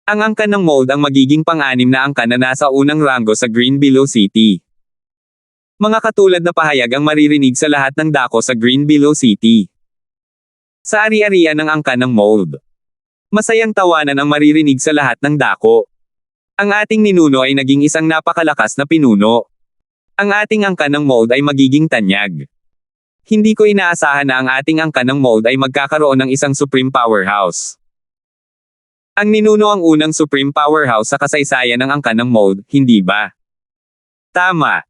[SPEAKER 1] Ang angkan ng mold ang magiging pang-anim na angkan na nasa unang ranggo sa Green Below City. Mga katulad na pahayag ang maririnig sa lahat ng dako sa Green Below City. Sa ari-arian ng angkan ng mold. Masayang tawanan ang maririnig sa lahat ng dako. Ang ating ninuno ay naging isang napakalakas na pinuno. Ang ating angkan ng mold ay magiging tanyag. Hindi ko inaasahan na ang ating angkan ng mold ay magkakaroon ng isang supreme powerhouse. Ang ninuno ang unang supreme powerhouse sa kasaysayan ng angkan ng mold, hindi ba? Tama.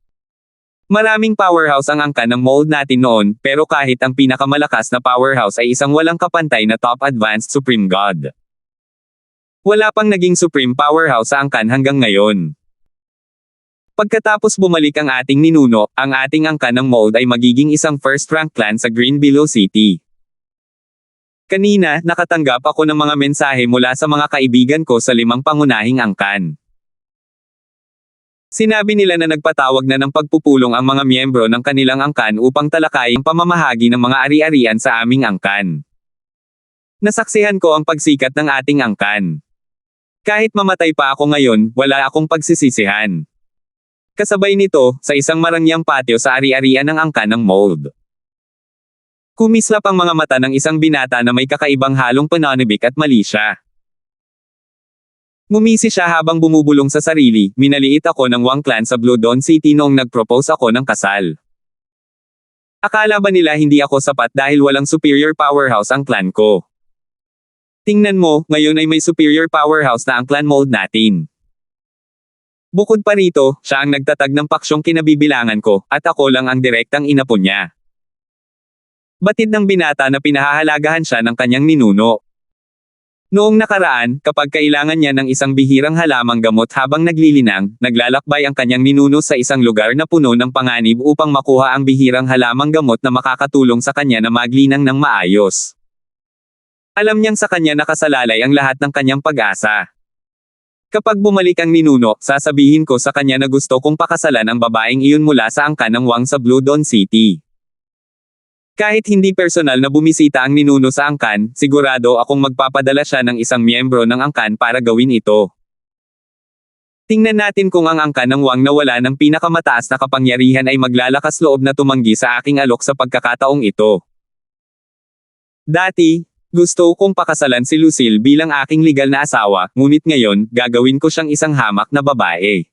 [SPEAKER 1] Maraming powerhouse ang angkan ng mold natin noon, pero kahit ang pinakamalakas na powerhouse ay isang walang kapantay na top advanced supreme god. Wala pang naging supreme powerhouse sa angkan hanggang ngayon. Pagkatapos bumalik ang ating ninuno, ang ating angkan ng mold ay magiging isang first rank clan sa Green Below City. Kanina, nakatanggap ako ng mga mensahe mula sa mga kaibigan ko sa 5 pangunahing angkan. Sinabi nila na nagpatawag na ng pagpupulong ang mga miyembro ng kanilang angkan upang talakayin ang pamamahagi ng mga ari-arian sa aming angkan. Nasaksihan ko ang pagsikat ng ating angkan. Kahit mamatay pa ako ngayon, wala akong pagsisisihan. Kasabay nito, sa isang marangyang patio sa ari-arian ng angkan ng mold. Kumislap ang mga mata ng isang binata na may kakaibang halong pananabik at mali siya. Ngumisi siya habang bumubulong sa sarili, minaliit ako ng Wang Clan sa Blue Dawn City noong nag-propose ako ng kasal. Akala ba nila hindi ako sapat dahil walang superior powerhouse ang clan ko? Tingnan mo, ngayon ay may superior powerhouse na ang clan mold natin. Bukod pa rito, siya ang nagtatag ng paksyong kinabibilangan ko, at ako lang ang direktang inapo niya. Batid ng binata na pinahahalagahan siya ng kanyang ninuno. Noong nakaraan, kapag kailangan niya ng isang bihirang halamang gamot habang naglilinang, naglalakbay ang kanyang ninuno sa isang lugar na puno ng panganib upang makuha ang bihirang halamang gamot na makakatulong sa kanya na maglinang ng maayos. Alam niyang sa kanya nakasalalay ang lahat ng kanyang pag-asa. Kapag bumalik ang ninuno, sasabihin ko sa kanya na gusto kong pakasalan ang babaeng iyon mula sa angkan ng Wang sa Blue Dawn City. Kahit hindi personal na bumisita ang ninuno sa angkan, sigurado akong magpapadala siya ng isang miyembro ng angkan para gawin ito. Tingnan natin kung ang angkan ng Wang na wala ng pinakamataas na kapangyarihan ay maglalakas loob na tumanggi sa aking alok sa pagkakataong ito. Dati, gusto kong pakasalan si Lucille bilang aking legal na asawa, ngunit ngayon, gagawin ko siyang isang hamak na babae.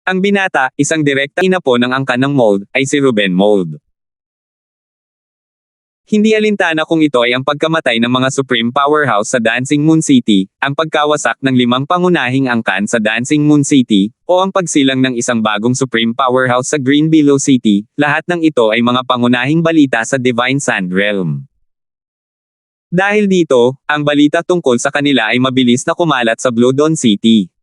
[SPEAKER 1] Ang binata, isang direkta inapo ng angkan ng mold, ay si Ruben Mold. Hindi alintana kung ito ay ang pagkamatay ng mga supreme powerhouse sa Dancing Moon City, ang pagkawasak ng 5 pangunahing angkan sa Dancing Moon City, o ang pagsilang ng isang bagong supreme powerhouse sa Green Below City, lahat ng ito ay mga pangunahing balita sa Divine Sand Realm. Dahil dito, ang balita tungkol sa kanila ay mabilis na kumalat sa Blue Dawn City.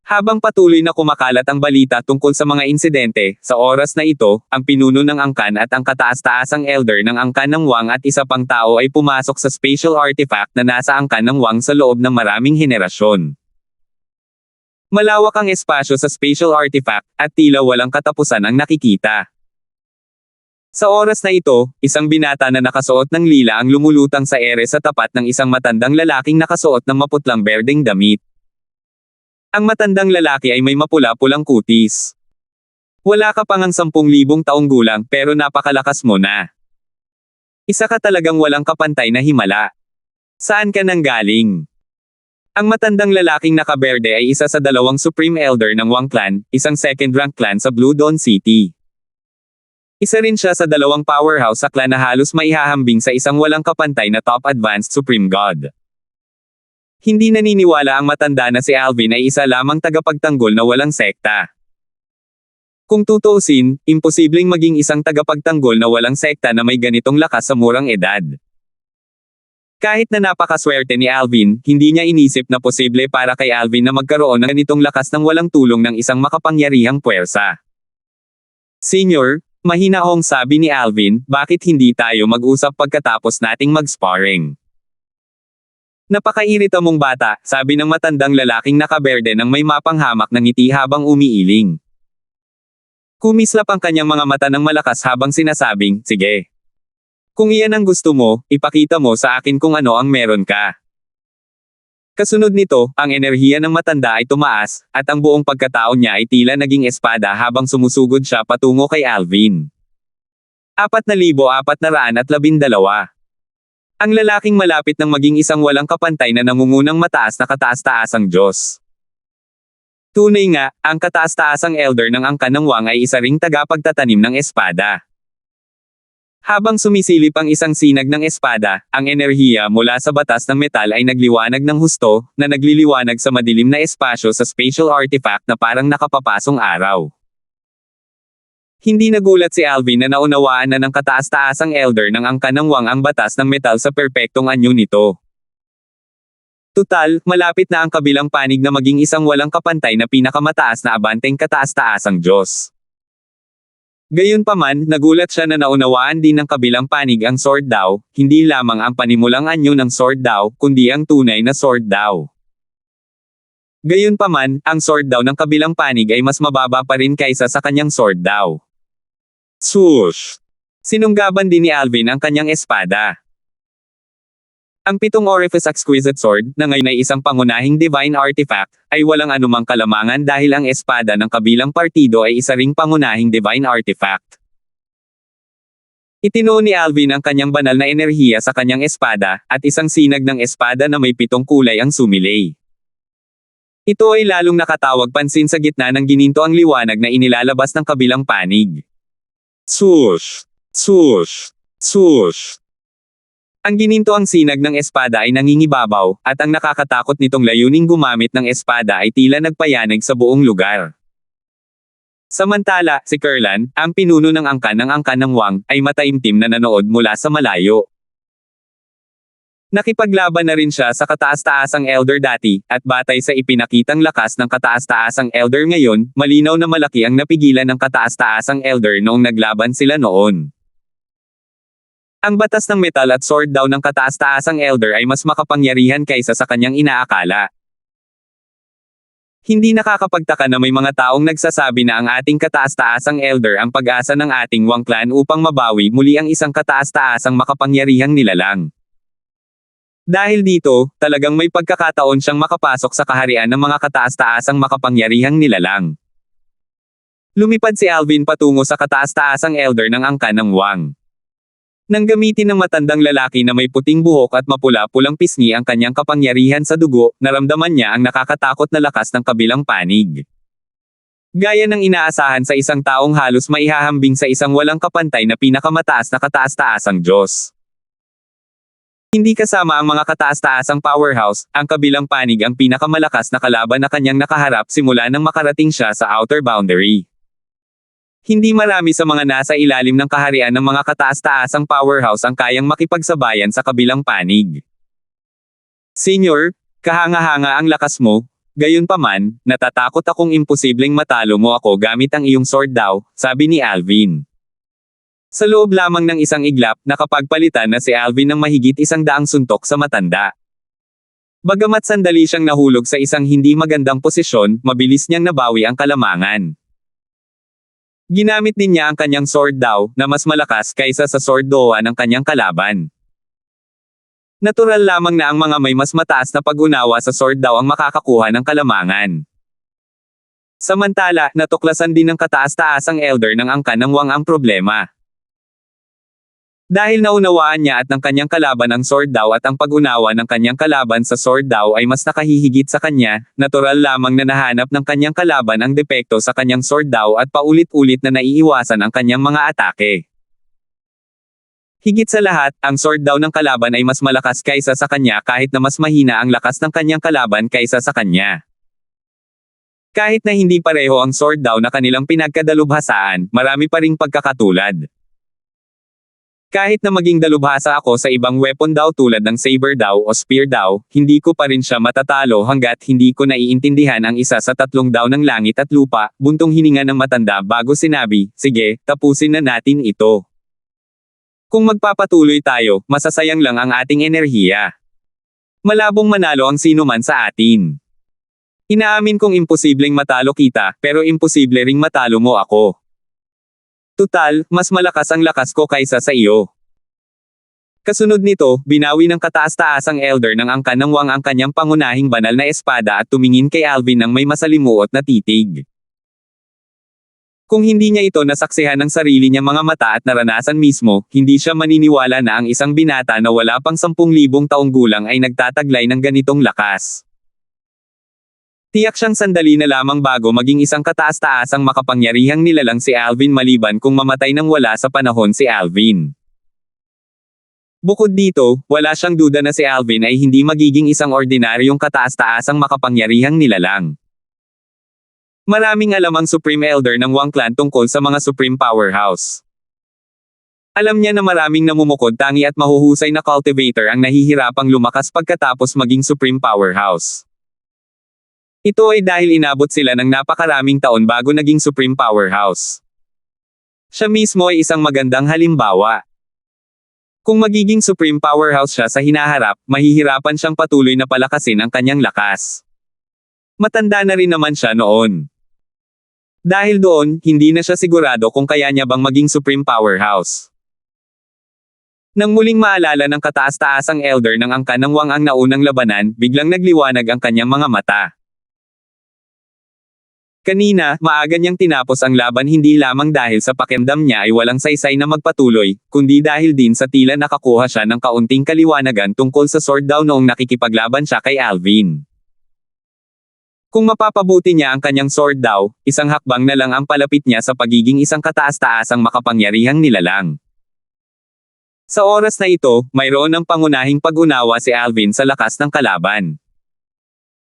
[SPEAKER 1] Habang patuloy na kumakalat ang balita tungkol sa mga insidente, sa oras na ito, ang pinuno ng angkan at ang kataas-taasang elder ng angkan ng Wang at isa pang tao ay pumasok sa spatial artifact na nasa angkan ng Wang sa loob ng maraming henerasyon. Malawak ang espasyo sa spatial artifact, at tila walang katapusan ang nakikita. Sa oras na ito, isang binata na nakasuot ng lila ang lumulutang sa ere sa tapat ng isang matandang lalaking nakasuot ng maputlang berdeng damit. Ang matandang lalaki ay may mapula-pulang kutis. Wala ka pang 10,000 taong gulang pero napakalakas mo na. Isa ka talagang walang kapantay na himala. Saan ka nanggaling? Ang matandang lalaking nakaberde ay isa sa 2 Supreme Elder ng Wang Clan, isang second-rank clan sa Blue Dawn City. Isa rin siya sa 2 powerhouse sa clan na halos maihahambing sa isang walang kapantay na top advanced Supreme God. Hindi naniniwala ang matanda na si Alvin ay isa lamang tagapagtanggol na walang sekta. Kung tutuusin, imposibleng maging isang tagapagtanggol na walang sekta na may ganitong lakas sa murang edad. Kahit na napakaswerte ni Alvin, hindi niya inisip na posible para kay Alvin na magkaroon ng ganitong lakas ng walang tulong ng isang makapangyarihang puwersa. Senior, Mahinahong sabi ni Alvin, bakit hindi tayo mag-usap pagkatapos nating mag-sparring? Napakairita mong bata, sabi ng matandang lalaking nakaberde ng may mapanghamak ng ngiti habang umiiling. Kumislap ang kanyang mga mata ng malakas habang sinasabing, sige. Kung iyan ang gusto mo, ipakita mo sa akin kung ano ang meron ka. Kasunod nito, ang enerhiya ng matanda ay tumaas, at ang buong pagkatao niya ay tila naging espada habang sumusugod siya patungo kay Alvin. 4,412. Ang lalaking malapit ng maging isang walang kapantay na nangungunang mataas na kataas-taasang Diyos. Tunay nga, ang kataas-taasang elder ng angkan ng Wang ay isa ring tagapagtatanim ng espada. Habang sumisilip ang isang sinag ng espada, ang enerhiya mula sa batas ng metal ay nagliwanag ng husto, na nagliliwanag sa madilim na espasyo sa spatial artifact na parang nakapapasong araw. Hindi nagulat si Alvin na naunawaan na ng kataas-taasang elder ng angkan ng Wang ang batas ng metal sa perpektong anyo nito. Tutal, malapit na ang kabilang panig na maging isang walang kapantay na pinakamataas na abanteng kataas-taasang Diyos. Gayunpaman, nagulat siya na naunawaan din ng kabilang panig ang Sword Dao, hindi lamang ang panimulang anyo ng Sword Dao, kundi ang tunay na Sword Dao. Gayunpaman, ang Sword Dao ng kabilang panig ay mas mababa pa rin kaysa sa kanyang Sword Dao. Swoosh! Sinunggaban din ni Alvin ang kanyang espada. Ang 7 Orifice Exquisite Sword, na ngayon ay isang pangunahing divine artifact, ay walang anumang kalamangan dahil ang espada ng kabilang partido ay isa ring pangunahing divine artifact. Itinuo ni Alvin ang kanyang banal na enerhiya sa kanyang espada, at isang sinag ng espada na may 7 kulay ang sumilay. Ito ay lalong nakatawag pansin sa gitna ng gininto ang liwanag na inilalabas ng kabilang panig. Swoosh! Swoosh! Swoosh! Ang gininto ang sinag ng espada ay nangingibabaw, at ang nakakatakot nitong layuning gumamit ng espada ay tila nagpayanig sa buong lugar. Samantala, si Kurlan, ang pinuno ng angkan ng Wang, ay mataimtim na nanood mula sa malayo. Nakipaglaban na rin siya sa kataas-taasang elder dati, at batay sa ipinakitang lakas ng kataas-taasang elder ngayon, malinaw na malaki ang napigilan ng kataas-taasang elder noong naglaban sila noon. Ang batas ng metal at sword daw ng kataas-taasang elder ay mas makapangyarihan kaysa sa kanyang inaakala. Hindi nakakapagtaka na may mga taong nagsasabi na ang ating kataas-taasang elder ang pag-asa ng ating Wang clan upang mabawi muli ang isang kataas-taasang makapangyarihang nilalang. Dahil dito, talagang may pagkakataon siyang makapasok sa kaharian ng mga kataas-taasang makapangyarihang nilalang. Lumipad si Alvin patungo sa kataas-taasang elder ng angkan ng Wang. Nang gamitin ng matandang lalaki na may puting buhok at mapula-pulang pisngi ang kanyang kapangyarihan sa dugo, naramdaman niya ang nakakatakot na lakas ng kabilang panig. Gaya ng inaasahan sa isang taong halos maihahambing sa isang walang kapantay na pinakamataas na kataas-taasang Diyos. Hindi kasama ang mga kataas-taasang powerhouse, ang kabilang panig ang pinakamalakas na kalaban na kanyang nakaharap simula nang makarating siya sa outer boundary. Hindi marami sa mga nasa ilalim ng kaharian ng mga kataas-taasang powerhouse ang kayang makipagsabayan sa kabilang panig. Senyor, kahanga-hanga ang lakas mo, gayunpaman, natatakot akong imposibleng matalo mo ako gamit ang iyong sword daw, sabi ni Alvin. Sa loob lamang ng isang iglap, nakapagpalitan na si Alvin ng mahigit 100 suntok sa matanda. Bagamat sandali siyang nahulog sa isang hindi magandang posisyon, mabilis niyang nabawi ang kalamangan. Ginamit din niya ang kanyang sword daw, na mas malakas kaysa sa sword doa ng kanyang kalaban. Natural lamang na ang mga may mas mataas na pag-unawa sa sword daw ang makakakuha ng kalamangan. Samantala, natuklasan din ng kataas-taasang elder ng angkan ng Wang ang problema. Dahil naunawaan niya at ng kanyang kalaban ang sword daw at ang pag-unawa ng kanyang kalaban sa sword daw ay mas nakahihigit sa kanya, natural lamang na nahanap ng kanyang kalaban ang depekto sa kanyang sword daw at paulit-ulit na naiiwasan ang kanyang mga atake. Higit sa lahat, ang sword daw ng kalaban ay mas malakas kaysa sa kanya kahit na mas mahina ang lakas ng kanyang kalaban kaysa sa kanya. Kahit na hindi pareho ang sword daw na kanilang pinagkadalubhasaan, marami pa ring pagkakatulad. Kahit na maging dalubhasa ako sa ibang weapon daw tulad ng saber daw o spear daw, hindi ko pa rin siya matatalo hanggat hindi ko naiintindihan ang isa sa tatlong daw ng langit at lupa, buntong hininga ng matanda bago sinabi, sige, tapusin na natin ito. Kung magpapatuloy tayo, masasayang lang ang ating enerhiya. Malabong manalo ang sino man sa atin. Inaamin kong imposibleng matalo kita, pero imposible ring matalo mo ako. Tutal, mas malakas ang lakas ko kaysa sa iyo. Kasunod nito, binawi ng kataas-taasang elder ng angkan ng Wang ang kanyang pangunahing banal na espada at tumingin kay Alvin ng may masalimuot na titig. Kung hindi niya ito nasaksihan ng sarili niya mga mata at naranasan mismo, hindi siya maniniwala na ang isang binata na wala pang 10,000 taong gulang ay nagtataglay ng ganitong lakas. Tiyak siyang sandali na lamang bago maging isang kataas-taasang makapangyarihang nilalang si Alvin maliban kung mamatay nang wala sa panahon si Alvin. Bukod dito, wala siyang duda na si Alvin ay hindi magiging isang ordinaryong kataas-taasang makapangyarihang nilalang. Maraming alam ang Supreme Elder ng Wang Clan tungkol sa mga Supreme Powerhouse. Alam niya na maraming namumukod tangi at mahuhusay na cultivator ang nahihirapang lumakas pagkatapos maging Supreme Powerhouse. Ito ay dahil inabot sila ng napakaraming taon bago naging Supreme Powerhouse. Siya mismo ay isang magandang halimbawa. Kung magiging Supreme Powerhouse siya sa hinaharap, mahihirapan siyang patuloy na palakasin ang kanyang lakas. Matanda na rin naman siya noon. Dahil doon, hindi na siya sigurado kung kaya niya bang maging Supreme Powerhouse. Nang muling maalala ng kataas-taasang elder ng angkan ng Wang ang naunang labanan, biglang nagliwanag ang kanyang mga mata. Kanina, maaga niyang tinapos ang laban hindi lamang dahil sa pakiramdam niya ay walang saysay na magpatuloy, kundi dahil din sa tila nakakuha siya ng kaunting kaliwanagan tungkol sa sword daw noong nakikipaglaban siya kay Alvin. Kung mapapabuti niya ang kanyang sword daw, isang hakbang na lang ang palapit niya sa pagiging isang kataas-taasang makapangyarihang nilalang. Sa oras na ito, mayroon ng pangunahing pag-unawa si Alvin sa lakas ng kalaban.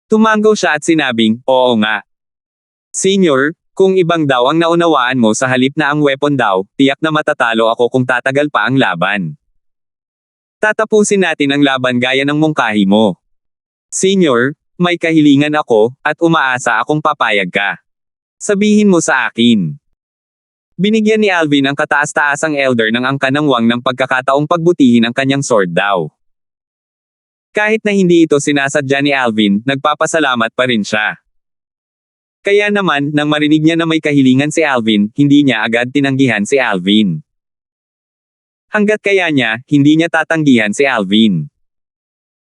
[SPEAKER 1] Tumango siya at sinabing, oo nga. Senior, kung ibang daw ang naunawaan mo sa halip na ang weapon daw, tiyak na matatalo ako kung tatagal pa ang laban. Tatapusin natin ang laban gaya ng mungkahi mo. Senior, may kahilingan ako, at umaasa akong papayag ka. Sabihin mo sa akin. Binigyan ni Alvin ang kataas-taasang elder ng angkan ng Wang ng pagkakataong pagbutihin ang kanyang sword daw. Kahit na hindi ito sinasadya ni Alvin, nagpapasalamat pa rin siya. Kaya naman, nang marinig niya na may kahilingan si Alvin, hindi niya agad tinanggihan si Alvin. Hanggat kaya niya, hindi niya tatanggihan si Alvin.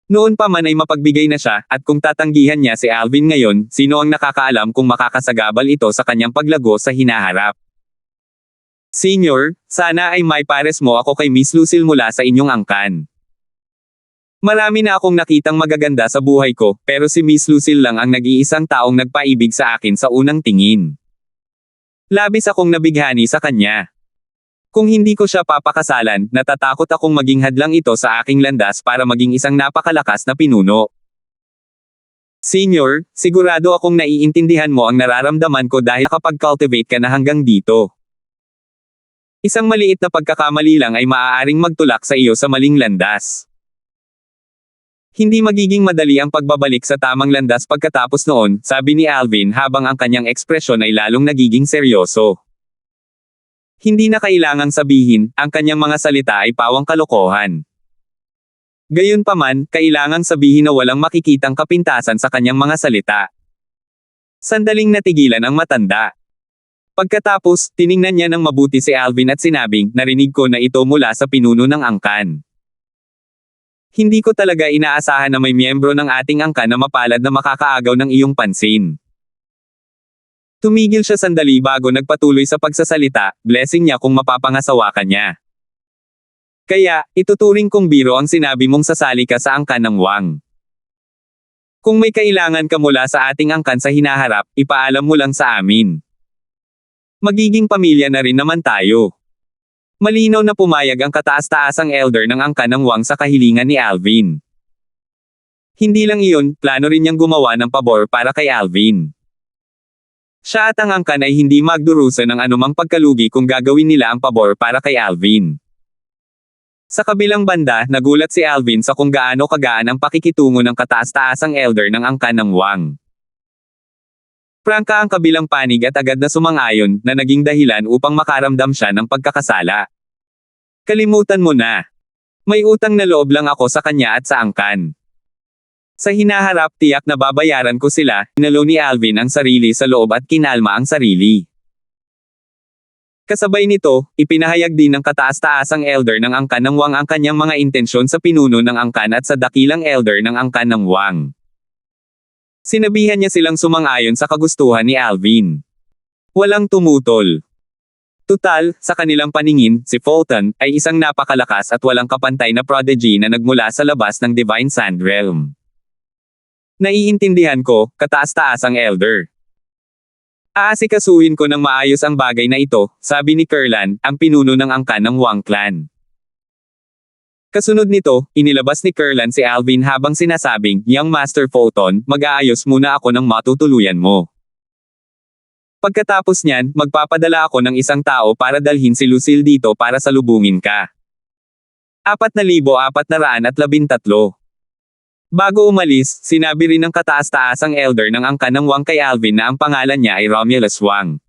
[SPEAKER 1] Noon pa man ay mapagbigay na siya, at kung tatanggihan niya si Alvin ngayon, sino ang nakakaalam kung makakasagabal ito sa kanyang paglago sa hinaharap. Senior, sana ay may pares mo ako kay Miss Lucille mula sa inyong angkan. Marami na akong nakitang magaganda sa buhay ko, pero si Miss Lucille lang ang nag-iisang taong nagpaibig sa akin sa unang tingin. Labis akong nabighani sa kanya. Kung hindi ko siya papakasalan, natatakot akong maging hadlang ito sa aking landas para maging isang napakalakas na pinuno. Senior, sigurado akong naiintindihan mo ang nararamdaman ko dahil nakapag-cultivate ka na hanggang dito. Isang maliit na pagkakamali lang ay maaaring magtulak sa iyo sa maling landas. Hindi magiging madali ang pagbabalik sa tamang landas pagkatapos noon, sabi ni Alvin habang ang kanyang ekspresyon ay lalong nagiging seryoso. Hindi na kailangang sabihin, ang kanyang mga salita ay pawang kalokohan. Gayunpaman, kailangang sabihin na walang makikitang kapintasan sa kanyang mga salita. Sandaling natigilan ang matanda. Pagkatapos, tiningnan niya ng mabuti si Alvin at sinabing, narinig ko na ito mula sa pinuno ng angkan. Hindi ko talaga inaasahan na may miyembro ng ating angkan na mapalad na makakaagaw ng iyong pansin. Tumigil siya sandali bago nagpatuloy sa pagsasalita, blessing niya kung mapapangasawa ka niya. Kaya, ituturing kong biro ang sinabi mong sasali ka sa angkan ng Wang. Kung may kailangan ka mula sa ating angkan sa hinaharap, ipaalam mo lang sa amin. Magiging pamilya na rin naman tayo. Malinaw na pumayag ang kataas-taasang elder ng angkan ng Wang sa kahilingan ni Alvin. Hindi lang iyon, plano rin niyang gumawa ng pabor para kay Alvin. Siya at ang angkan ay hindi magdurusa ng anumang pagkalugi kung gagawin nila ang pabor para kay Alvin. Sa kabilang banda, nagulat si Alvin sa kung gaano kagaan ang pakikitungo ng kataas-taasang elder ng angkan ng Wang. Prangka ang kabilang panig at agad na sumang-ayon na naging dahilan upang makaramdam siya ng pagkakasala. Kalimutan mo na. May utang na loob lang ako sa kanya at sa angkan. Sa hinaharap tiyak na babayaran ko sila, inalo ni Alvin ang sarili sa loob at kinalma ang sarili. Kasabay nito, ipinahayag din ng kataas-taasang elder ng angkan ng Wang ang kanyang mga intensyon sa pinuno ng angkan at sa dakilang elder ng angkan ng Wang. Sinabihan niya silang sumang-ayon sa kagustuhan ni Alvin. Walang tumutol. Tutal, sa kanilang paningin, si Fulton ay isang napakalakas at walang kapantay na prodigy na nagmula sa labas ng Divine Sand Realm. Naiintindihan ko, kataas-taasang elder. Aasikasuhin ko ng maayos ang bagay na ito, sabi ni Kurlan, ang pinuno ng angkan ng Wang clan. Kasunod nito, inilabas ni Kurlan si Alvin habang sinasabing, Young Master Fulton, mag-aayos muna ako ng matutuluyan mo. Pagkatapos niyan, magpapadala ako ng isang tao para dalhin si Lucille dito para salubungin ka. 4,413 Bago umalis, sinabi rin ng kataas-taasang elder ng angkan ng Wang kay Alvin na ang pangalan niya ay Romulus Wang.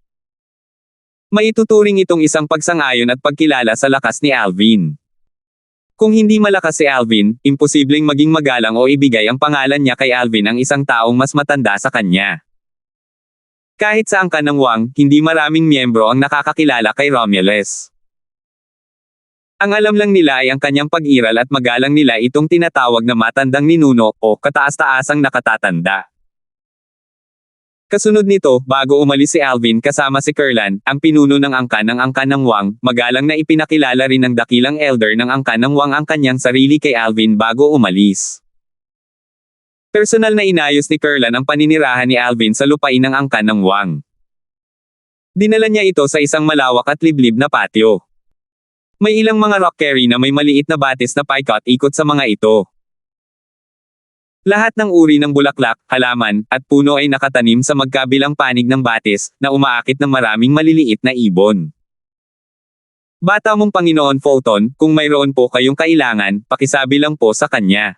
[SPEAKER 1] Maituturing itong isang pagsang-ayon at pagkilala sa lakas ni Alvin. Kung hindi malakas si Alvin, imposibleng maging magalang o ibigay ang pangalan niya kay Alvin ang isang taong mas matanda sa kanya. Kahit sa angkan ng Wang, hindi maraming miyembro ang nakakakilala kay Romulus. Ang alam lang nila ay ang kanyang pag-iral at magalang nila itong tinatawag na matandang ninuno o kataas-taasang nakatatanda. Kasunod nito, bago umalis si Alvin kasama si Kurlan, ang pinuno ng angkan ng Wang, magalang na ipinakilala rin ng dakilang elder ng angkan ng Wang ang kanyang sarili kay Alvin bago umalis. Personal na inayos ni Kurlan ang paninirahan ni Alvin sa lupain ng angkan ng Wang. Dinala niya ito sa isang malawak at liblib na patio. May ilang mga rock quarry na may maliit na batis na paikot-ikot sa mga ito. Lahat ng uri ng bulaklak, halaman, at puno ay nakatanim sa magkabilang panig ng batis, na umaakit ng maraming maliliit na ibon. Bata mong Panginoon Fulton, kung mayroon po kayong kailangan, pakisabi lang po sa kanya.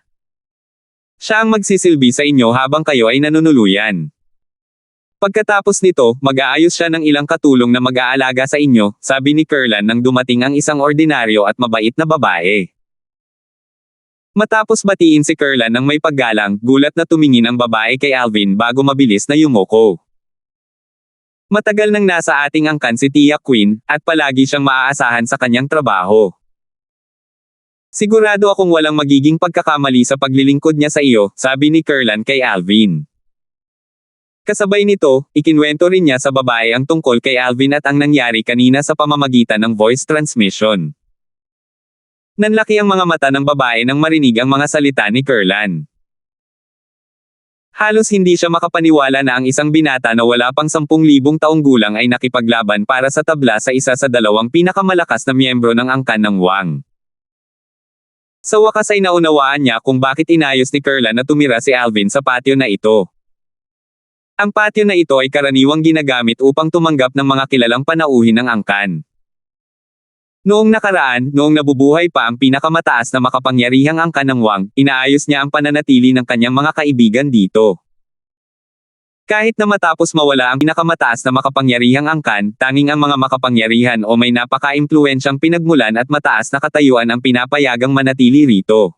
[SPEAKER 1] Siya ang magsisilbi sa inyo habang kayo ay nanunuluyan. Pagkatapos nito, mag-aayos siya ng ilang katulong na mag-aalaga sa inyo, sabi ni Kurlan nang dumating ang isang ordinaryo at mabait na babae. Matapos batiin si Kurlan ng may paggalang, gulat na tumingin ang babae kay Alvin bago mabilis na yumuko. Matagal nang nasa ating angkan si Tia Queen, at palagi siyang maaasahan sa kanyang trabaho. Sigurado akong walang magiging pagkakamali sa paglilingkod niya sa iyo, sabi ni Kurlan kay Alvin. Kasabay nito, ikinwento rin niya sa babae ang tungkol kay Alvin at ang nangyari kanina sa pamamagitan ng voice transmission. Nanlaki ang mga mata ng babae nang marinig ang mga salita ni Kurlan. Halos hindi siya makapaniwala na ang isang binata na wala pang 10,000 taong gulang ay nakipaglaban para sa tabla sa isa sa dalawang pinakamalakas na miyembro ng angkan ng Wang. Sa wakas ay naunawaan niya kung bakit inayos ni Kurlan na tumira si Alvin sa patio na ito. Ang patio na ito ay karaniwang ginagamit upang tumanggap ng mga kilalang panauhin ng angkan. Noong nakaraan, noong nabubuhay pa ang pinakamataas na makapangyarihang angkan ng Wang, inaayos niya ang pananatili ng kanyang mga kaibigan dito. Kahit na matapos mawala ang pinakamataas na makapangyarihang angkan, tanging ang mga makapangyarihan o may napaka-impluwensyang pinagmulan at mataas na katayuan ang pinapayagang manatili rito.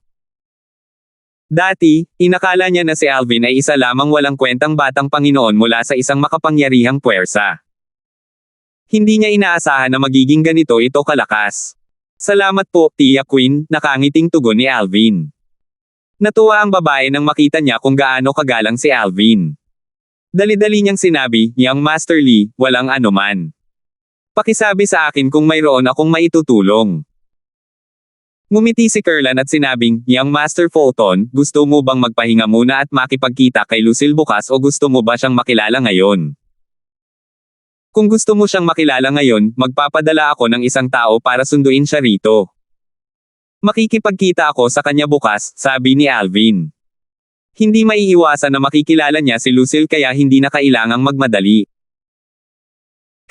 [SPEAKER 1] Dati, inakala niya na si Alvin ay isa lamang walang kwentang batang Panginoon mula sa isang makapangyarihang puwersa. Hindi niya inaasahan na magiging ganito ito kalakas. Salamat po, Tia Queen, nakangiting tugon ni Alvin. Natuwa ang babae nang makita niya kung gaano kagalang si Alvin. Dali-dali niyang sinabi, Young Master Lee, walang anuman. Pakisabi sa akin kung mayroon akong maitutulong. Ngumiti si Kurlan at sinabing, Young Master Fulton, gusto mo bang magpahinga muna at makipagkita kay Lucille bukas o gusto mo ba siyang makilala ngayon? Kung gusto mo siyang makilala ngayon, magpapadala ako ng isang tao para sunduin siya rito. Makikipagkita ako sa kanya bukas, sabi ni Alvin. Hindi maiiwasan na makikilala niya si Lucille kaya hindi na kailangang magmadali.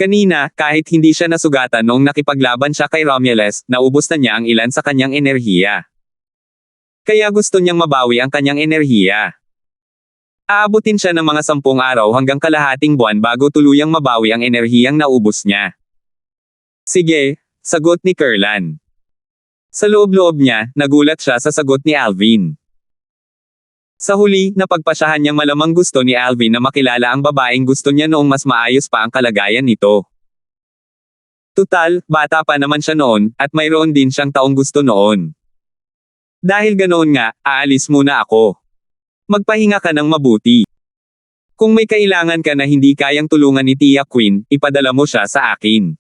[SPEAKER 1] Kanina, kahit hindi siya nasugatan noong nakipaglaban siya kay Romulus, naubos na niya ang ilan sa kanyang enerhiya. Kaya gusto niyang mabawi ang kanyang enerhiya. Aabutin siya ng mga 10 araw hanggang kalahating buwan bago tuluyang mabawi ang enerhiyang naubos niya. Sige, sagot ni Kurlan. Sa loob-loob niya, nagulat siya sa sagot ni Alvin. Sa huli, napagpasyahan niyang malamang gusto ni Alvin na makilala ang babaeng gusto niya noong mas maayos pa ang kalagayan nito. Tutal, bata pa naman siya noon, at mayroon din siyang taong gusto noon. Dahil ganoon nga, aalis muna ako. Magpahinga ka ng mabuti. Kung may kailangan ka na hindi kayang tulungan ni Tia Queen, ipadala mo siya sa akin.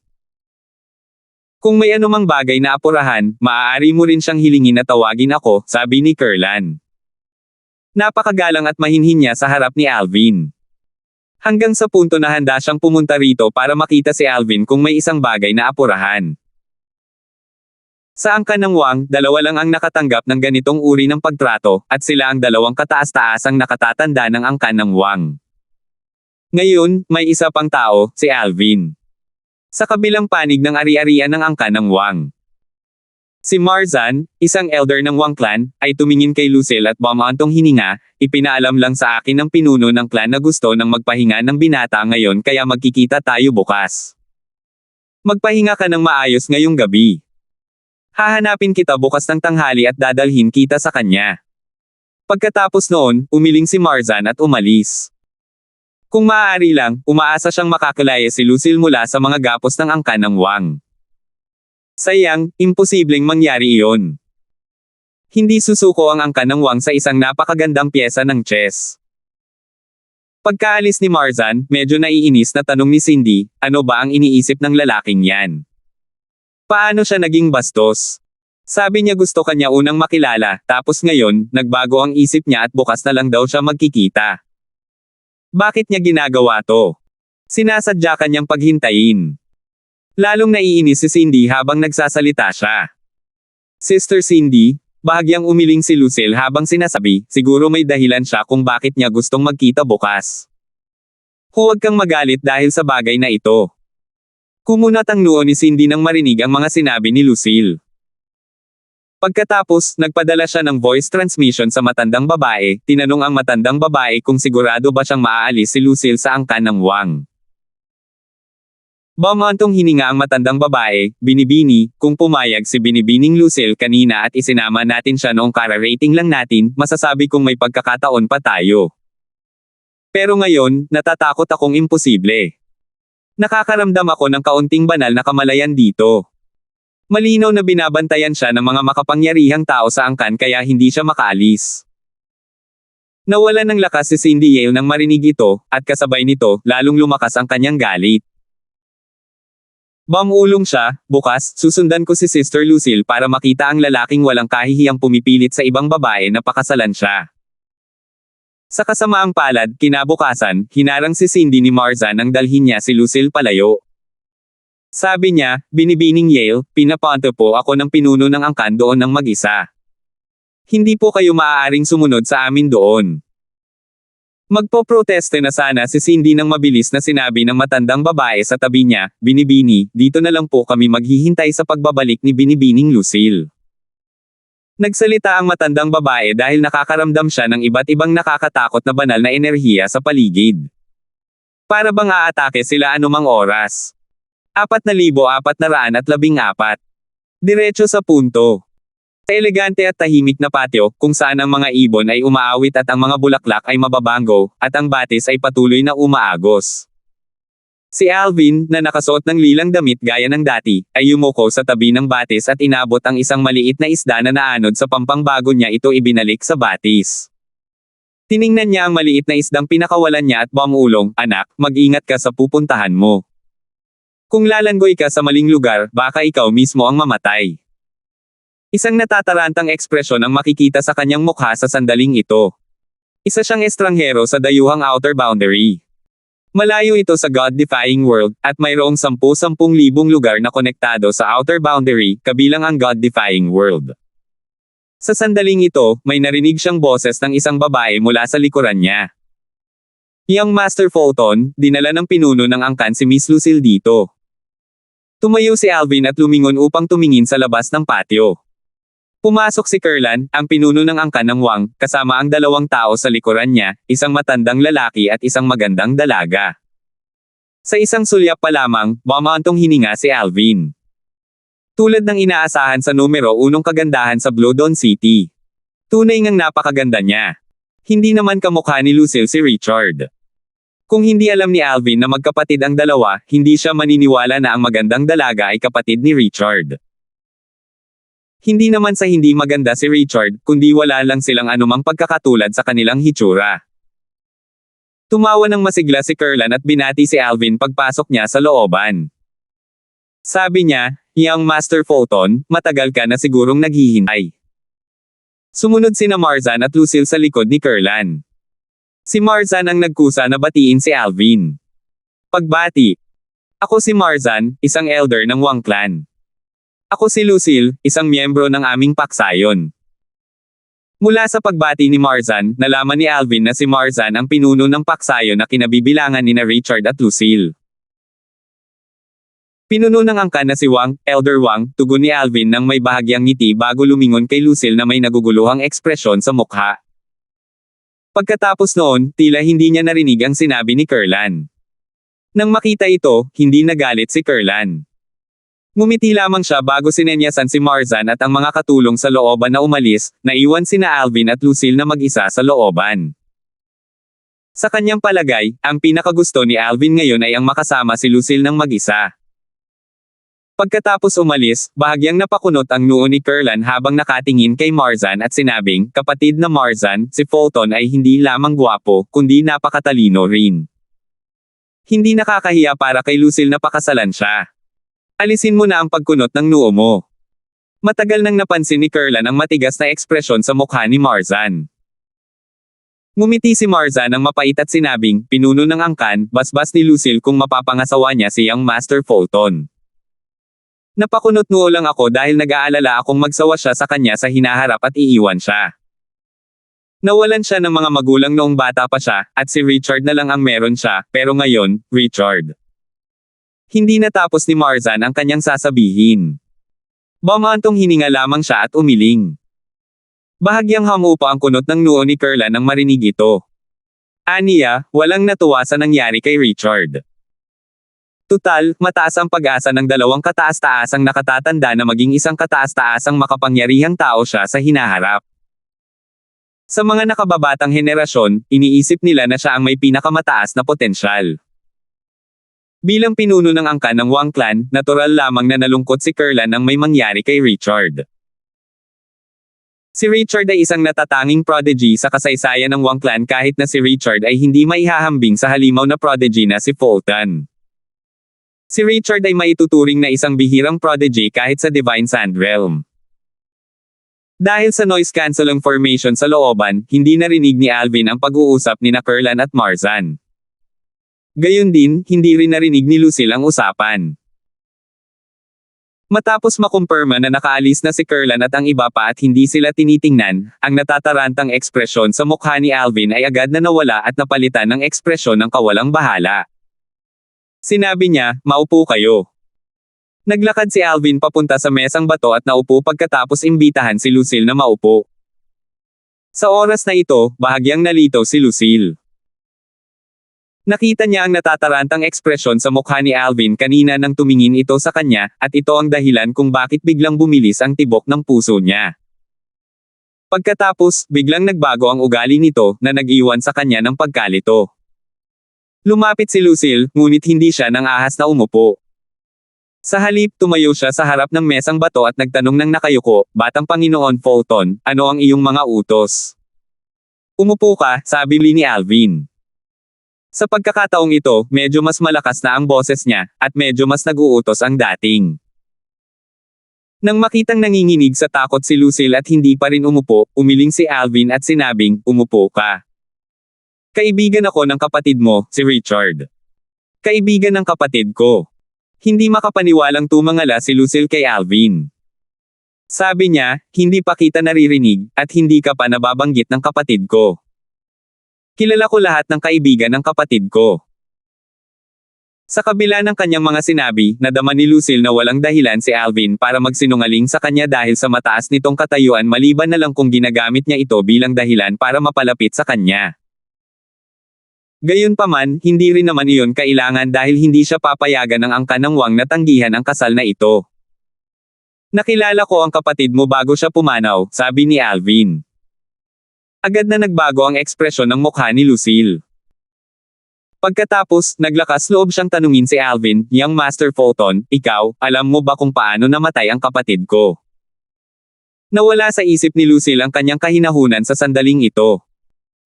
[SPEAKER 1] Kung may anumang bagay na apurahan, maaari mo rin siyang hilingin na tawagin ako, sabi ni Kurlan. Napakagalang at mahinhin niya sa harap ni Alvin. Hanggang sa punto na handa siyang pumunta rito para makita si Alvin kung may isang bagay na apurahan. Sa angkan ng Wang, 2 lang ang nakatanggap ng ganitong uri ng pagtrato, at sila ang 2 kataas-taasang nakatatanda ng angkan ng Wang. Ngayon, may isa pang tao, si Alvin. Sa kabilang panig ng ari-arian ng angkan ng Wang. Si Marzan, isang elder ng Wang clan, ay tumingin kay Lucille at bumaantong hininga, ipinaalam lang sa akin ng pinuno ng clan na gusto ng magpahinga ng binata ngayon kaya magkikita tayo bukas. Magpahinga ka ng maayos ngayong gabi. Hahanapin kita bukas ng tanghali at dadalhin kita sa kanya. Pagkatapos noon, umiling si Marzan at umalis. Kung maaari lang, umaasa siyang makakalaya si Lucille mula sa mga gapos ng angkan ng Wang. Sayang, imposibleng mangyari iyon. Hindi susuko ang angkan ng Wang sa isang napakagandang pyesa ng chess. Pagkaalis ni Marzan, medyo naiinis na tanong ni Cindy, ano ba ang iniisip ng lalaking yan? Paano siya naging bastos? Sabi niya gusto kanya unang makilala, tapos ngayon, nagbago ang isip niya at bukas na lang daw siya magkikita. Bakit niya ginagawa to? Sinasadya kanyang paghintayin. Lalong naiinis si Cindy habang nagsasalita siya. Sister Cindy, bahagyang umiling si Lucille habang sinasabi, siguro may dahilan siya kung bakit niya gustong magkita bukas. Huwag kang magalit dahil sa bagay na ito. Kumunat ang noo ni Cindy nang marinig ang mga sinabi ni Lucille. Pagkatapos, nagpadala siya ng voice transmission sa matandang babae, tinanong ang matandang babae kung sigurado ba siyang maaalis si Lucille sa angkan ng Wang. Bumantong hininga ang matandang babae, Binibini, kung pumayag si Binibining Lucille kanina at isinama natin siya noong kara-rating lang natin, masasabi kong may pagkakataon pa tayo. Pero ngayon, natatakot akong imposible. Nakakaramdam ako ng kaunting banal na kamalayan dito. Malinaw na binabantayan siya ng mga makapangyarihang tao sa angkan kaya hindi siya makaalis. Nawalan ng lakas si Cindy Yale nang marinig ito, at kasabay nito, lalong lumakas ang kanyang galit. Bumulong siya, bukas, susundan ko si Sister Lucille para makita ang lalaking walang kahihiyang pumipilit sa ibang babae na pakasalan siya. Sa kasamaang palad, kinabukasan, hinarang si Cindy ni Marzan nang dalhin niya si Lucille palayo. Sabi niya, Binibining Yale, pinapunta po ako ng pinuno ng angkan doon ng mag-isa. Hindi po kayo maaaring sumunod sa amin doon. Magpoproteste na sana si Cindy nang mabilis na sinabi ng matandang babae sa tabi niya, Binibini, dito na lang po kami maghihintay sa pagbabalik ni Binibining Lucille. Nagsalita ang matandang babae dahil nakakaramdam siya ng iba't ibang nakakatakot na banal na enerhiya sa paligid. Para bang aatake sila anumang oras. 4,414. Diretso sa punto. Sa elegante at tahimik na patio, kung saan ang mga ibon ay umaawit at ang mga bulaklak ay mababango, at ang batis ay patuloy na umaagos. Si Alvin, na nakasuot ng lilang damit gaya ng dati, ay yumuko sa tabi ng batis at inabot ang isang maliit na isda na naanod sa pampang bago niya ito ibinalik sa batis. Tiningnan niya ang maliit na isdang pinakawalan niya at bumulong, anak, mag-ingat ka sa pupuntahan mo. Kung lalanggoy ka sa maling lugar, baka ikaw mismo ang mamatay. Isang natatarantang ekspresyon ang makikita sa kanyang mukha sa sandaling ito. Isa siyang estranghero sa dayuhang outer boundary. Malayo ito sa God-defying world, at mayroong 10,000 lugar na konektado sa outer boundary, kabilang ang God-defying world. Sa sandaling ito, may narinig siyang boses ng isang babae mula sa likuran niya. Young Master Fulton, dinala ng pinuno ng angkan si Miss Lucille dito. Tumayo si Alvin at lumingon upang tumingin sa labas ng patio. Pumasok si Kurlan, ang pinuno ng angkan ng Wang, kasama ang dalawang tao sa likuran niya, isang matandang lalaki at isang magandang dalaga. Sa isang sulyap pa lamang, bumantong hininga si Alvin. Tulad ng inaasahan sa numero 1 kagandahan sa Blue Dawn City. Tunay ngang napakaganda niya. Hindi naman kamukha ni Lucille si Richard. Kung hindi alam ni Alvin na magkapatid ang dalawa, hindi siya maniniwala na ang magandang dalaga ay kapatid ni Richard. Hindi naman sa hindi maganda si Richard, kundi wala lang silang anumang pagkakatulad sa kanilang hitsura. Tumawa ng masigla si Kurlan at binati si Alvin pagpasok niya sa looban. Sabi niya, "Young Master Fulton, matagal ka na sigurong naghihintay." Sumunod sina Marzan at Lucille sa likod ni Kurlan. Si Marzan ang nagkusa na batiin si Alvin. Pagbati. Ako si Marzan, isang elder ng Wang clan. Ako si Lucille, isang miyembro ng aming paksayon. Mula sa pagbati ni Marzan, nalaman ni Alvin na si Marzan ang pinuno ng paksayon na kinabibilangan nina Richard at Lucille. Pinuno ng angkan na si Wang, Elder Wang, tugon ni Alvin nang may bahagyang ngiti bago lumingon kay Lucille na may naguguluhang ekspresyon sa mukha. Pagkatapos noon, tila hindi niya narinig ang sinabi ni Kurlan. Nang makita ito, hindi nagalit si Kurlan. Ngumiti lamang siya bago sinenyasan si Marzan at ang mga katulong sa looban na umalis, naiwan sina Alvin at Lucille na mag-isa sa looban. Sa kanyang palagay, ang pinakagusto ni Alvin ngayon ay ang makasama si Lucille ng mag-isa. Pagkatapos umalis, bahagyang napakunot ang noo ni Kurlan habang nakatingin kay Marzan at sinabing, "Kapatid na Marzan, si Fulton ay hindi lamang gwapo, kundi napakatalino rin." Hindi nakakahiya para kay Lucille na pakasalan siya. Alisin mo na ang pagkunot ng noo mo. Matagal nang napansin ni Kurlan ang matigas na ekspresyon sa mukha ni Marzan. Ngumiti si Marzan ng mapait at sinabing, "Pinuno ng angkan, basbas ni Lucille kung mapapangasawa niya si Young Master Fulton. Napakunot noo lang ako dahil nag-aalala akong magsawa siya sa kanya sa hinaharap at iiwan siya." Nawalan siya ng mga magulang noong bata pa siya, at si Richard na lang ang meron siya, pero ngayon, Richard. Hindi natapos ni Marzan ang kanyang sasabihin. Bumantong hininga lamang siya at umiling. Bahagyang hamupa ang kunot ng noo ni Kurlan nang marinig ito. Aniya, walang natuwa sa nangyari kay Richard. Tutal, mataas ang pag-asa ng dalawang kataas-taasang nakatatanda na maging isang kataas-taasang makapangyarihang tao siya sa hinaharap. Sa mga nakababatang henerasyon, iniisip nila na siya ang may pinakamataas na potensyal. Bilang pinuno ng angkan ng Wang clan, natural lamang na nalungkot si Kurlan nang may mangyari kay Richard. Si Richard ay isang natatanging prodigy sa kasaysayan ng Wang clan kahit na si Richard ay hindi maihahambing sa halimaw na prodigy na si Fulton. Si Richard ay maituturing na isang bihirang prodigy kahit sa Divine Sand Realm. Dahil sa noise-canceling formation sa looban, hindi narinig ni Alvin ang pag-uusap ni Kurlan at Marzan. Gayon din, hindi rin narinig ni Lucille ang usapan. Matapos makumpirma na nakaalis na si Kurlan at ang iba pa at hindi sila tinitingnan, ang natatarantang ekspresyon sa mukha ni Alvin ay agad na nawala at napalitan ng ekspresyon ng kawalang bahala. Sinabi niya, "Maupo kayo." Naglakad si Alvin papunta sa mesang bato at naupo pagkatapos imbitahan si Lucille na maupo. Sa oras na ito, bahagyang nalitaw si Lucille. Nakita niya ang natatarantang ekspresyon sa mukha ni Alvin kanina nang tumingin ito sa kanya, at ito ang dahilan kung bakit biglang bumilis ang tibok ng puso niya. Pagkatapos, biglang nagbago ang ugali nito, na nag-iwan sa kanya ng pagkalito. Lumapit si Lucille, ngunit hindi siya nang ahas na umupo. Sa halip, tumayo siya sa harap ng mesang bato at nagtanong ng nakayuko, "Batang Panginoon Fulton, ano ang iyong mga utos?" "Umupo ka," sabi ni Alvin. Sa pagkakataong ito, medyo mas malakas na ang boses niya, at medyo mas nag-uutos ang dating. Nang makitang nanginginig sa takot si Lucille at hindi pa rin umupo, umiling si Alvin at sinabing, "Umupo ka. Kaibigan ako ng kapatid mo, si Richard. Kaibigan ng kapatid ko." Hindi makapaniwalang tumangala si Lucille kay Alvin. Sabi niya, "Hindi pa kita naririnig, at hindi ka pa nababanggit ng kapatid ko." Kilala ko lahat ng kaibigan ng kapatid ko. Sa kabila ng kanyang mga sinabi, nadama ni Lucille na walang dahilan si Alvin para magsinungaling sa kanya dahil sa mataas nitong katayuan maliban na lang kung ginagamit niya ito bilang dahilan para mapalapit sa kanya. Gayunpaman, hindi rin naman iyon kailangan dahil hindi siya papayagan ng angkan ng Wang na tanggihan ang kasal na ito. Nakilala ko ang kapatid mo bago siya pumanaw, sabi ni Alvin. Agad na nagbago ang ekspresyon ng mukha ni Lucille. Pagkatapos, naglakas loob siyang tanungin si Alvin, "Young Master Fulton, ikaw, alam mo ba kung paano namatay ang kapatid ko?" Nawala sa isip ni Lucille ang kanyang kahinahunan sa sandaling ito.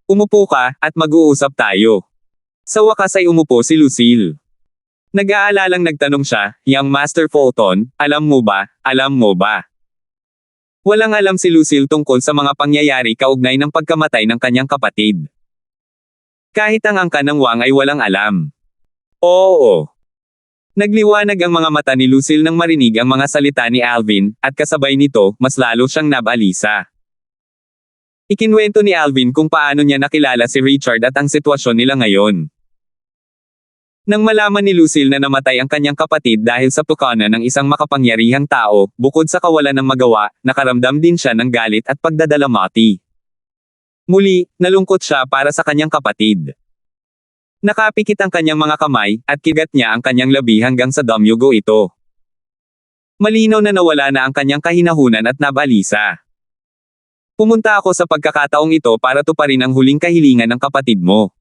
[SPEAKER 1] "Umupo ka, at mag-uusap tayo." Sa wakas ay umupo si Lucille. Nag-aalalang nagtanong siya, "Young Master Fulton, alam mo ba, alam mo ba?" Walang alam si Lucille tungkol sa mga pangyayari kaugnay ng pagkamatay ng kanyang kapatid. Kahit ang angkan ng Wang ay walang alam. Oo. Nagliwanag ang mga mata ni Lucille nang marinig ang mga salita ni Alvin, at kasabay nito, mas lalo siyang nabalisa. Ikinwento ni Alvin kung paano niya nakilala si Richard at ang sitwasyon nila ngayon. Nang malaman ni Lucille na namatay ang kanyang kapatid dahil sa pukana ng isang makapangyarihang tao, bukod sa kawalan ng magawa, nakaramdam din siya ng galit at pagdadalamati. Muli, nalungkot siya para sa kanyang kapatid. Nakapikit ang kanyang mga kamay, at kigat niya ang kanyang labi hanggang sa damyugo ito. Malinaw na nawala na ang kanyang kahinahunan at nabalisa. Pumunta ako sa pagkakataong ito para tuparin ang huling kahilingan ng kapatid mo.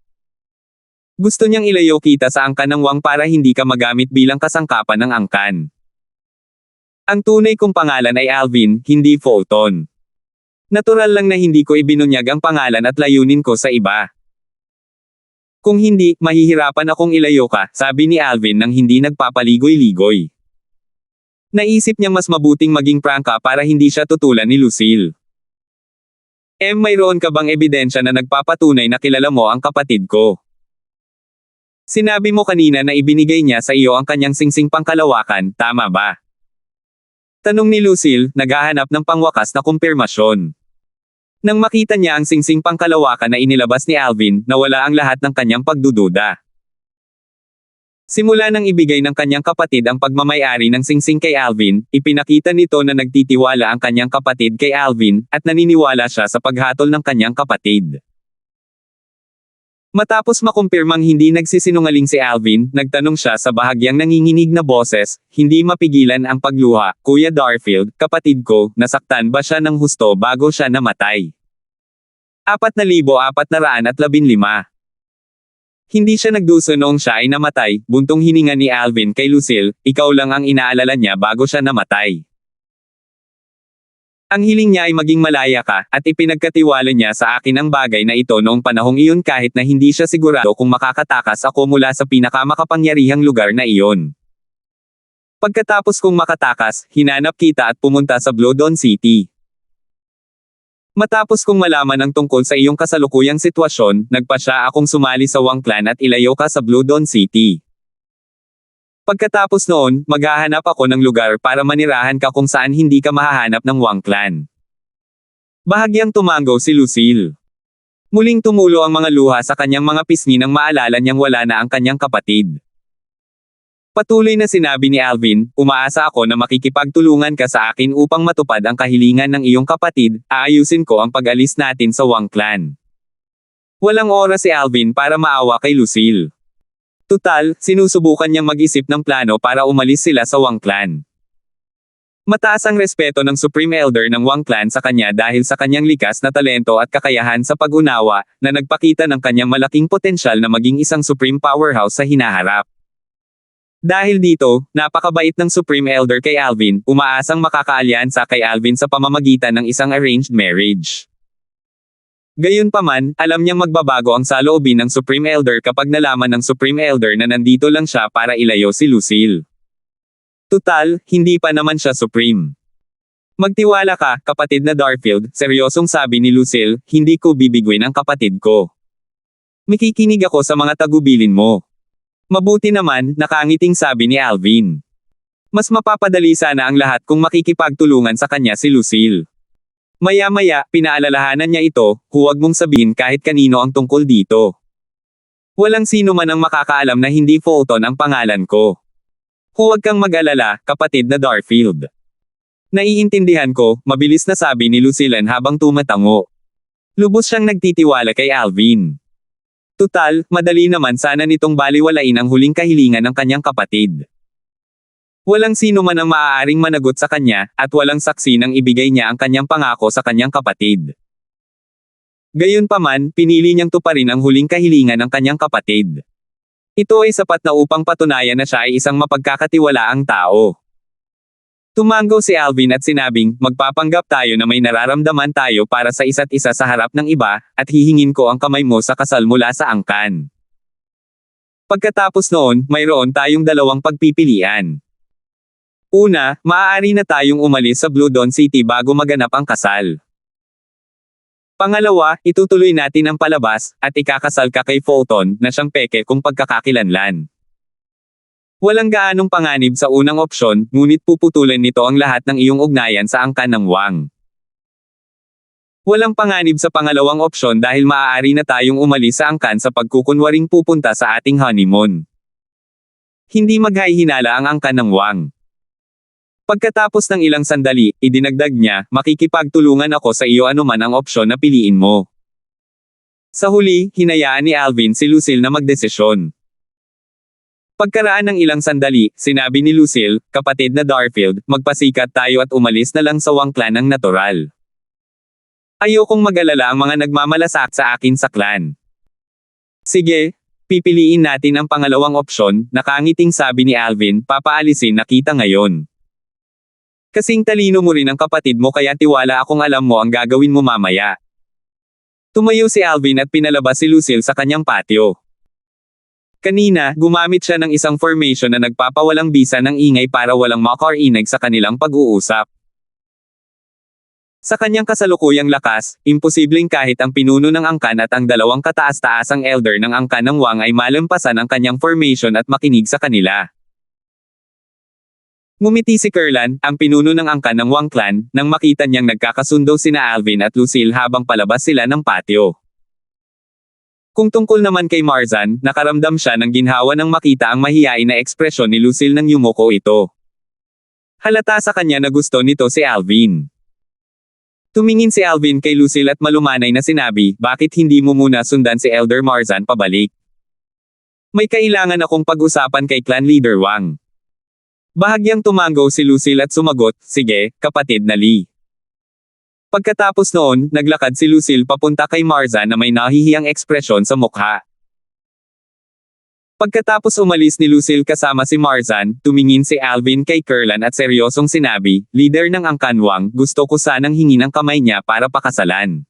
[SPEAKER 1] Gusto niyang ilayo kita sa angkan ng Wang para hindi ka magamit bilang kasangkapan ng angkan. Ang tunay kong pangalan ay Alvin, hindi Fulton. Natural lang na hindi ko ibinunyag ang pangalan at layunin ko sa iba. Kung hindi, mahihirapan akong ilayo ka, sabi ni Alvin nang hindi nagpapaligoy-ligoy. Naisip niya mas mabuting maging prangka para hindi siya tutulan ni Lucille. Mayroon ka bang ebidensya na nagpapatunay na kilala mo ang kapatid ko? Sinabi mo kanina na ibinigay niya sa iyo ang kanyang singsing pangkalawakan, tama ba? Tanong ni Lucille, naghahanap ng pangwakas na kumpirmasyon. Nang makita niya ang singsing pangkalawakan na inilabas ni Alvin, nawala ang lahat ng kanyang pagdududa. Simula nang ibigay ng kanyang kapatid ang pagmamay-ari ng singsing kay Alvin, ipinakita nito na nagtitiwala ang kanyang kapatid kay Alvin, at naniniwala siya sa paghatol ng kanyang kapatid. Matapos makumpirmang hindi nagsisinungaling si Alvin, nagtanong siya sa bahagyang nanginginig na boses, hindi mapigilan ang pagluha, "Kuya Darfield, kapatid ko, nasaktan ba siya ng husto bago siya namatay?" 4,415. Hindi siya nagduso noong siya ay namatay, buntong hininga ni Alvin kay Lucille, "Ikaw lang ang inaalala niya bago siya namatay. Ang hiling niya ay maging malaya ka, at ipinagkatiwala niya sa akin ang bagay na ito noong panahong iyon kahit na hindi siya sigurado kung makakatakas ako mula sa pinakamakapangyarihang lugar na iyon. Pagkatapos kong makatakas, hinanap kita at pumunta sa Blue Dawn City. Matapos kong malaman ang tungkol sa iyong kasalukuyang sitwasyon, nagpasya akong sumali sa Wang Clan at ilayo ka sa Blue Dawn City. Pagkatapos noon, maghahanap ako ng lugar para manirahan ka kung saan hindi ka mahahanap ng Wang Clan." Bahagyang tumango si Lucille. Muling tumulo ang mga luha sa kanyang mga pisngi nang maalala niyang wala na ang kanyang kapatid. Patuloy na sinabi ni Alvin, "Umaasa ako na makikipagtulungan ka sa akin upang matupad ang kahilingan ng iyong kapatid, aayusin ko ang pag-alis natin sa Wang Clan." Walang oras si Alvin para maawa kay Lucille. Tutal, sinusubukan niyang mag-isip ng plano para umalis sila sa Wang Clan. Mataas ang respeto ng Supreme Elder ng Wang Clan sa kanya dahil sa kanyang likas na talento at kakayahan sa pag-unawa, na nagpakita ng kanyang malaking potensyal na maging isang Supreme Powerhouse sa hinaharap. Dahil dito, napakabait ng Supreme Elder kay Alvin, umaasang makakaalyansa kay Alvin sa pamamagitan ng isang arranged marriage. Gayunpaman, alam niyang magbabago ang saloobin ng Supreme Elder kapag nalaman ng Supreme Elder na nandito lang siya para ilayo si Lucille. Tutal, hindi pa naman siya Supreme. "Magtiwala ka, kapatid na Darfield," seryosong sabi ni Lucille, "hindi ko bibiguin ang kapatid ko. Makikinig ako sa mga tagubilin mo." "Mabuti naman," nakangiting sabi ni Alvin. Mas mapapadali sana ang lahat kung makikipagtulungan sa kanya si Lucille. Maya-maya, pinaalalahanan niya ito, huwag mong sabihin kahit kanino ang tungkol dito. Walang sino man ang makakaalam na hindi Fulton ang pangalan ko. Huwag kang mag-alala, kapatid na Darfield. Naiintindihan ko, mabilis na sabi ni Lucille habang tumatango. Lubos siyang nagtitiwala kay Alvin. Tutal, madali naman sana nitong baliwalain ang huling kahilingan ng kanyang kapatid. Walang sino man ang maaaring managot sa kanya, at walang saksi nang ibigay niya ang kanyang pangako sa kanyang kapatid. Gayunpaman, pinili niyang tuparin ang huling kahilingan ng kanyang kapatid. Ito ay sapat na upang patunayan na siya ay isang mapagkakatiwalaang tao. Tumango si Alvin at sinabing, magpapanggap tayo na may nararamdaman tayo para sa isa't isa sa harap ng iba, at hihingin ko ang kamay mo sa kasal mula sa angkan. Pagkatapos noon, mayroon tayong dalawang pagpipilian. Una, maaari na tayong umalis sa Blue Dawn City bago maganap ang kasal. Pangalawa, itutuloy natin ang palabas, at ikakasal ka kay Fulton, na siyang peke kung pagkakakilanlan. Walang gaanong panganib sa unang opsyon, ngunit puputulin nito ang lahat ng iyong ugnayan sa angkan ng Wang. Walang panganib sa pangalawang opsyon dahil maaari na tayong umalis sa angkan sa pagkukunwaring pupunta sa ating honeymoon. Hindi maghahinala ang angkan ng Wang. Pagkatapos ng ilang sandali, idinagdag niya, makikipagtulungan ako sa iyo anuman ang opsyon na piliin mo. Sa huli, hinayaan ni Alvin si Lucille na magdesisyon. Pagkaraan ng ilang sandali, sinabi ni Lucille, kapatid na Darfield, magpasikat tayo at umalis na lang sa Wang clan ng natural. Ayokong mag-alala ang mga nagmamalasak sa akin sa clan. Sige, pipiliin natin ang pangalawang opsyon, nakangiting sabi ni Alvin, papaalisin na kita ngayon. Kasing talino mo rin ang kapatid mo kaya tiwala akong alam mo ang gagawin mo mamaya. Tumayo si Alvin at pinalabas si Lucille sa kanyang patio. Kanina, gumamit siya ng isang formation na nagpapawalang bisa ng ingay para walang makarinig sa kanilang pag-uusap. Sa kanyang kasalukuyang lakas, imposibleng kahit ang pinuno ng angkan at ang dalawang kataas-taasang elder ng angkan ng Wang ay malampasan ang kanyang formation at makinig sa kanila. Ngumiti si Kurlan, ang pinuno ng angkan ng Wang clan, nang makita niyang nagkakasundo sina Alvin at Lucille habang palabas sila ng patio. Kung tungkol naman kay Marzan, nakaramdam siya ng ginhawa nang makita ang mahiyain na ekspresyon ni Lucille nang yumuko ito. Halata sa kanya na gusto nito si Alvin. Tumingin si Alvin kay Lucille at malumanay na sinabi, bakit hindi mo muna sundan si Elder Marzan pabalik? May kailangan akong pag-usapan kay clan leader Wang. Bahagyang tumango si Lucille at sumagot, sige, kapatid na Lee. Pagkatapos noon, naglakad si Lucille papunta kay Marzan na may nahihiyang ekspresyon sa mukha. Pagkatapos umalis ni Lucille kasama si Marzan, tumingin si Alvin kay Kurlan at seryosong sinabi, leader ng angkan Wang, gusto ko sanang hingin ang kamay niya para pakasalan.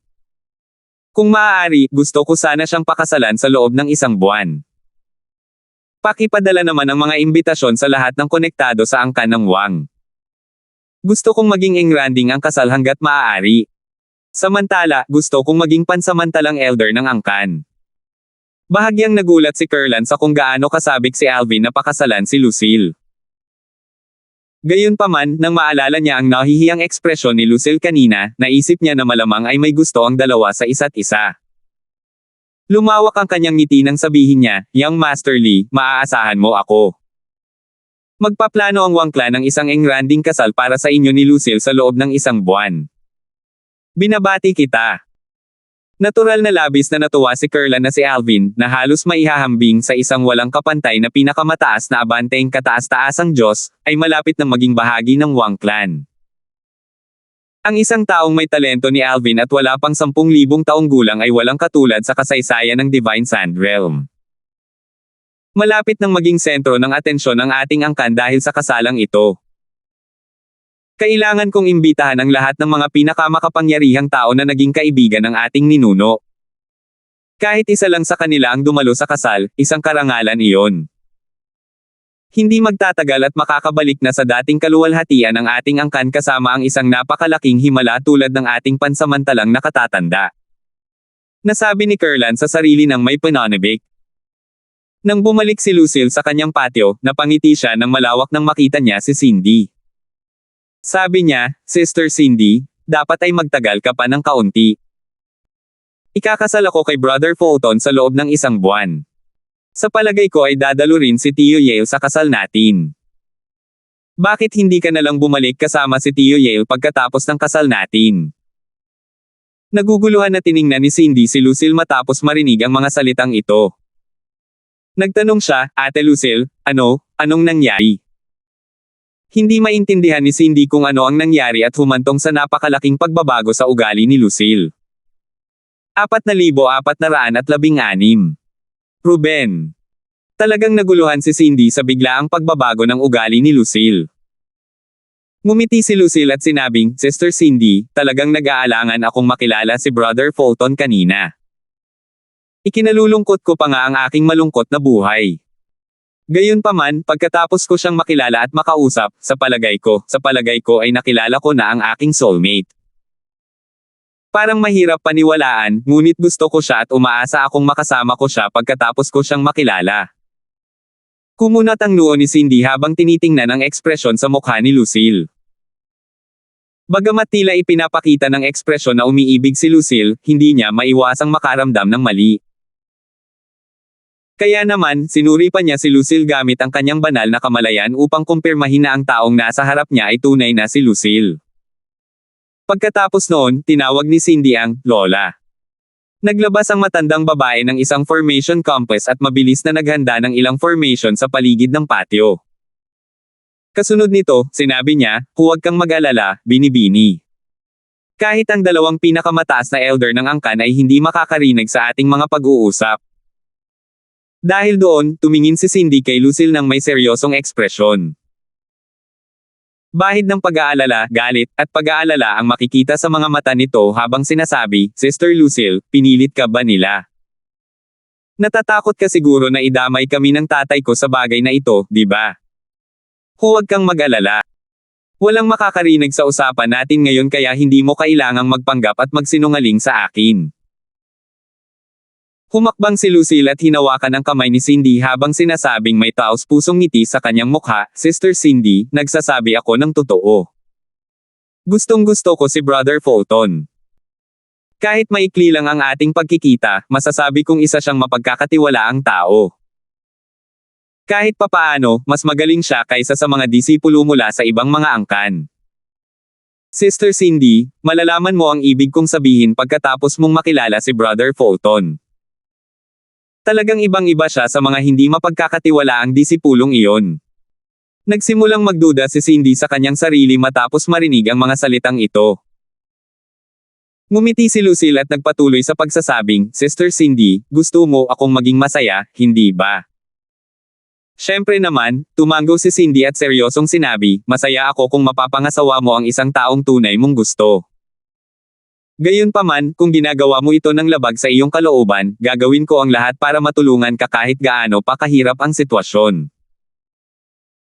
[SPEAKER 1] Kung maaari, gusto ko sana siyang pakasalan sa loob ng 1 buwan. Pakipadala naman ang mga imbitasyon sa lahat ng konektado sa angkan ng Wang. Gusto kong maging engranding ang kasal hanggat maaari. Samantala, gusto kong maging pansamantalang elder ng angkan. Bahagyang nagulat si Kurlan sa kung gaano kasabik si Alvin na pakasalan si Lucille. Gayunpaman, nang maalala niya ang nahihiyang ekspresyon ni Lucille kanina, naisip niya na malamang ay may gusto ang dalawa sa isa't isa. Lumawak ang kanyang ngiti nang sabihin niya, Young Master Lee, maaasahan mo ako. Magpaplano ang Wang clan ng isang engranding kasal para sa inyo ni Lucille sa loob ng 1 buwan. Binabati kita. Natural na labis na natuwa si Kurlan na si Alvin, na halos maihahambing sa isang walang kapantay na pinakamataas na abanteng kataas-taasang Diyos, ay malapit na maging bahagi ng Wang clan. Ang isang taong may talento ni Alvin at wala pang 10,000 taong gulang ay walang katulad sa kasaysayan ng Divine Sand Realm. Malapit nang maging sentro ng atensyon ng ating angkan dahil sa kasalang ito. Kailangan kong imbitahan ang lahat ng mga pinakamakapangyarihang tao na naging kaibigan ng ating ninuno. Kahit isa lang sa kanila ang dumalo sa kasal, isang karangalan iyon. Hindi magtatagal at makakabalik na sa dating kaluwalhatian ang ating angkan kasama ang isang napakalaking himala tulad ng ating pansamantalang nakatatanda. Nasabi ni Kurlan sa sarili ng may pananabik. Nang bumalik si Lucille sa kanyang patio, napangiti siya nang malawak nang makita niya si Cindy. Sabi niya, Sister Cindy, dapat ay magtagal ka pa ng kaunti. Ikakasal ako kay Brother Fulton sa loob ng 1 buwan. Sa palagay ko ay dadalo rin si Tio Yale sa kasal natin. Bakit hindi ka nalang bumalik kasama si Tio Yale pagkatapos ng kasal natin? Naguguluhan na tiningnan ni Cindy si Lucille matapos marinig ang mga salitang ito. Nagtanong siya, Ate Lucille, anong nangyari? Hindi maintindihan ni Cindy kung ano ang nangyari at humantong sa napakalaking pagbabago sa ugali ni Lucille. 4,416. Ruben. Talagang naguluhan si Cindy sa biglaang pagbabago ng ugali ni Lucille. Ngumiti si Lucille at sinabing, Sister Cindy, talagang nag-aalangan akong makilala si Brother Fulton kanina. Ikinalulungkot ko pa nga ang aking malungkot na buhay. Gayunpaman, pagkatapos ko siyang makilala at makausap, sa palagay ko ay nakilala ko na ang aking soulmate. Parang mahirap paniwalaan, ngunit gusto ko siya at umaasa akong makasama ko siya pagkatapos ko siyang makilala. Kumunat ang noo ni Cindy habang tinitingnan ang ekspresyon sa mukha ni Lucille. Bagamat tila ipinapakita ng ekspresyon na umiibig si Lucille, hindi niya maiwasang makaramdam ng mali. Kaya naman, sinuri pa niya si Lucille gamit ang kanyang banal na kamalayan upang kumpirmahin na ang taong nasa harap niya ay tunay na si Lucille. Pagkatapos noon, tinawag ni Cindy ang Lola. Naglabas ang matandang babae ng isang formation compass at mabilis na naghanda ng ilang formation sa paligid ng patio. Kasunod nito, sinabi niya, huwag kang mag-alala, Binibini. Kahit ang 2 pinakamataas na elder ng angkan ay hindi makakarinig sa ating mga pag-uusap. Dahil doon, tumingin si Cindy kay Lucille ng may seryosong ekspresyon. Bahid ng pag-aalala, galit, at pag-aalala ang makikita sa mga mata nito habang sinasabi, Sister Lucille, pinilit ka ba nila? Natatakot ka siguro na idamay kami ng tatay ko sa bagay na ito, di ba? Huwag kang mag-alala. Walang makakarinig sa usapan natin ngayon kaya hindi mo kailangang magpanggap at magsinungaling sa akin. Humakbang si Lucille at hinawakan ang kamay ni Cindy habang sinasabing may taos-pusong ngiti sa kanyang mukha, Sister Cindy, nagsasabi ako ng totoo. Gustong-gusto ko si Brother Fulton. Kahit maikli lang ang ating pagkikita, masasabi kong isa siyang mapagkakatiwalaang tao. Kahit papaano, mas magaling siya kaysa sa mga disipulo mula sa ibang mga angkan. Sister Cindy, malalaman mo ang ibig kong sabihin pagkatapos mong makilala si Brother Fulton. Talagang ibang-iba siya sa mga hindi mapagkakatiwalaang disipulong iyon. Nagsimulang magduda si Cindy sa kanyang sarili matapos marinig ang mga salitang ito. Ngumiti si Lucille at nagpatuloy sa pagsasabing, Sister Cindy, gusto mo akong maging masaya, hindi ba? Siyempre naman, tumango si Cindy at seryosong sinabi, masaya ako kung mapapangasawa mo ang isang taong tunay mong gusto. Gayunpaman, kung ginagawa mo ito ng labag sa iyong kalooban, gagawin ko ang lahat para matulungan ka kahit gaano pa kahirap ang sitwasyon.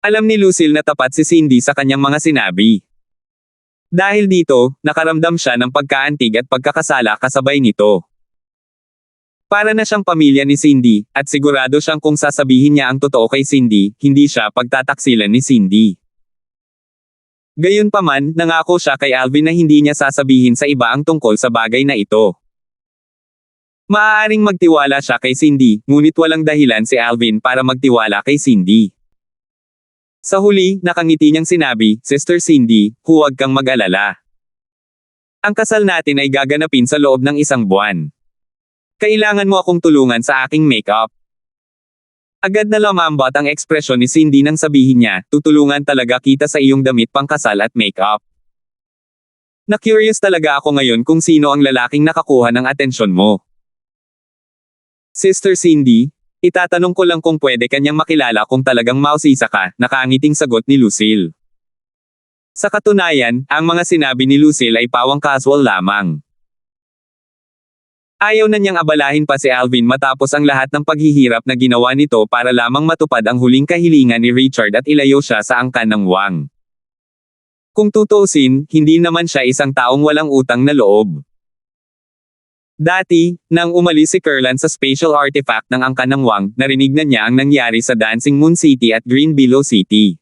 [SPEAKER 1] Alam ni Lucille na tapat si Cindy sa kanyang mga sinabi. Dahil dito, nakaramdam siya ng pagkaantig at pagkakasala kasabay nito. Para na siyang pamilya ni Cindy, at sigurado siyang kung sasabihin niya ang totoo kay Cindy, hindi siya pagtataksilan ni Cindy. Gayunpaman, nangako siya kay Alvin na hindi niya sasabihin sa iba ang tungkol sa bagay na ito. Maaaring magtiwala siya kay Cindy, ngunit walang dahilan si Alvin para magtiwala kay Cindy. Sa huli, nakangiti niyang sinabi, Sister Cindy, huwag kang mag-alala. Ang kasal natin ay gaganapin sa loob ng 1 buwan. Kailangan mo akong tulungan sa aking make-up. Agad na lumambot ang ekspresyon ni Cindy nang sabihin niya, tutulungan talaga kita sa iyong damit pangkasal at make-up. Na-curious talaga ako ngayon kung sino ang lalaking nakakuha ng atensyon mo. Sister Cindy, itatanong ko lang kung pwede kanyang makilala kung talagang mausisa ka, nakangiting sagot ni Lucille. Sa katunayan, ang mga sinabi ni Lucille ay pawang casual lamang. Ayaw na niyang abalahin pa si Alvin matapos ang lahat ng paghihirap na ginawa nito para lamang matupad ang huling kahilingan ni Richard at ilayo siya sa angkan ng Wang. Kung tutuusin, hindi naman siya isang taong walang utang na loob. Dati, nang umalis si Kurlan sa spatial artifact ng angkan ng Wang, narinig na niya ang nangyari sa Dancing Moon City at Green Billow City.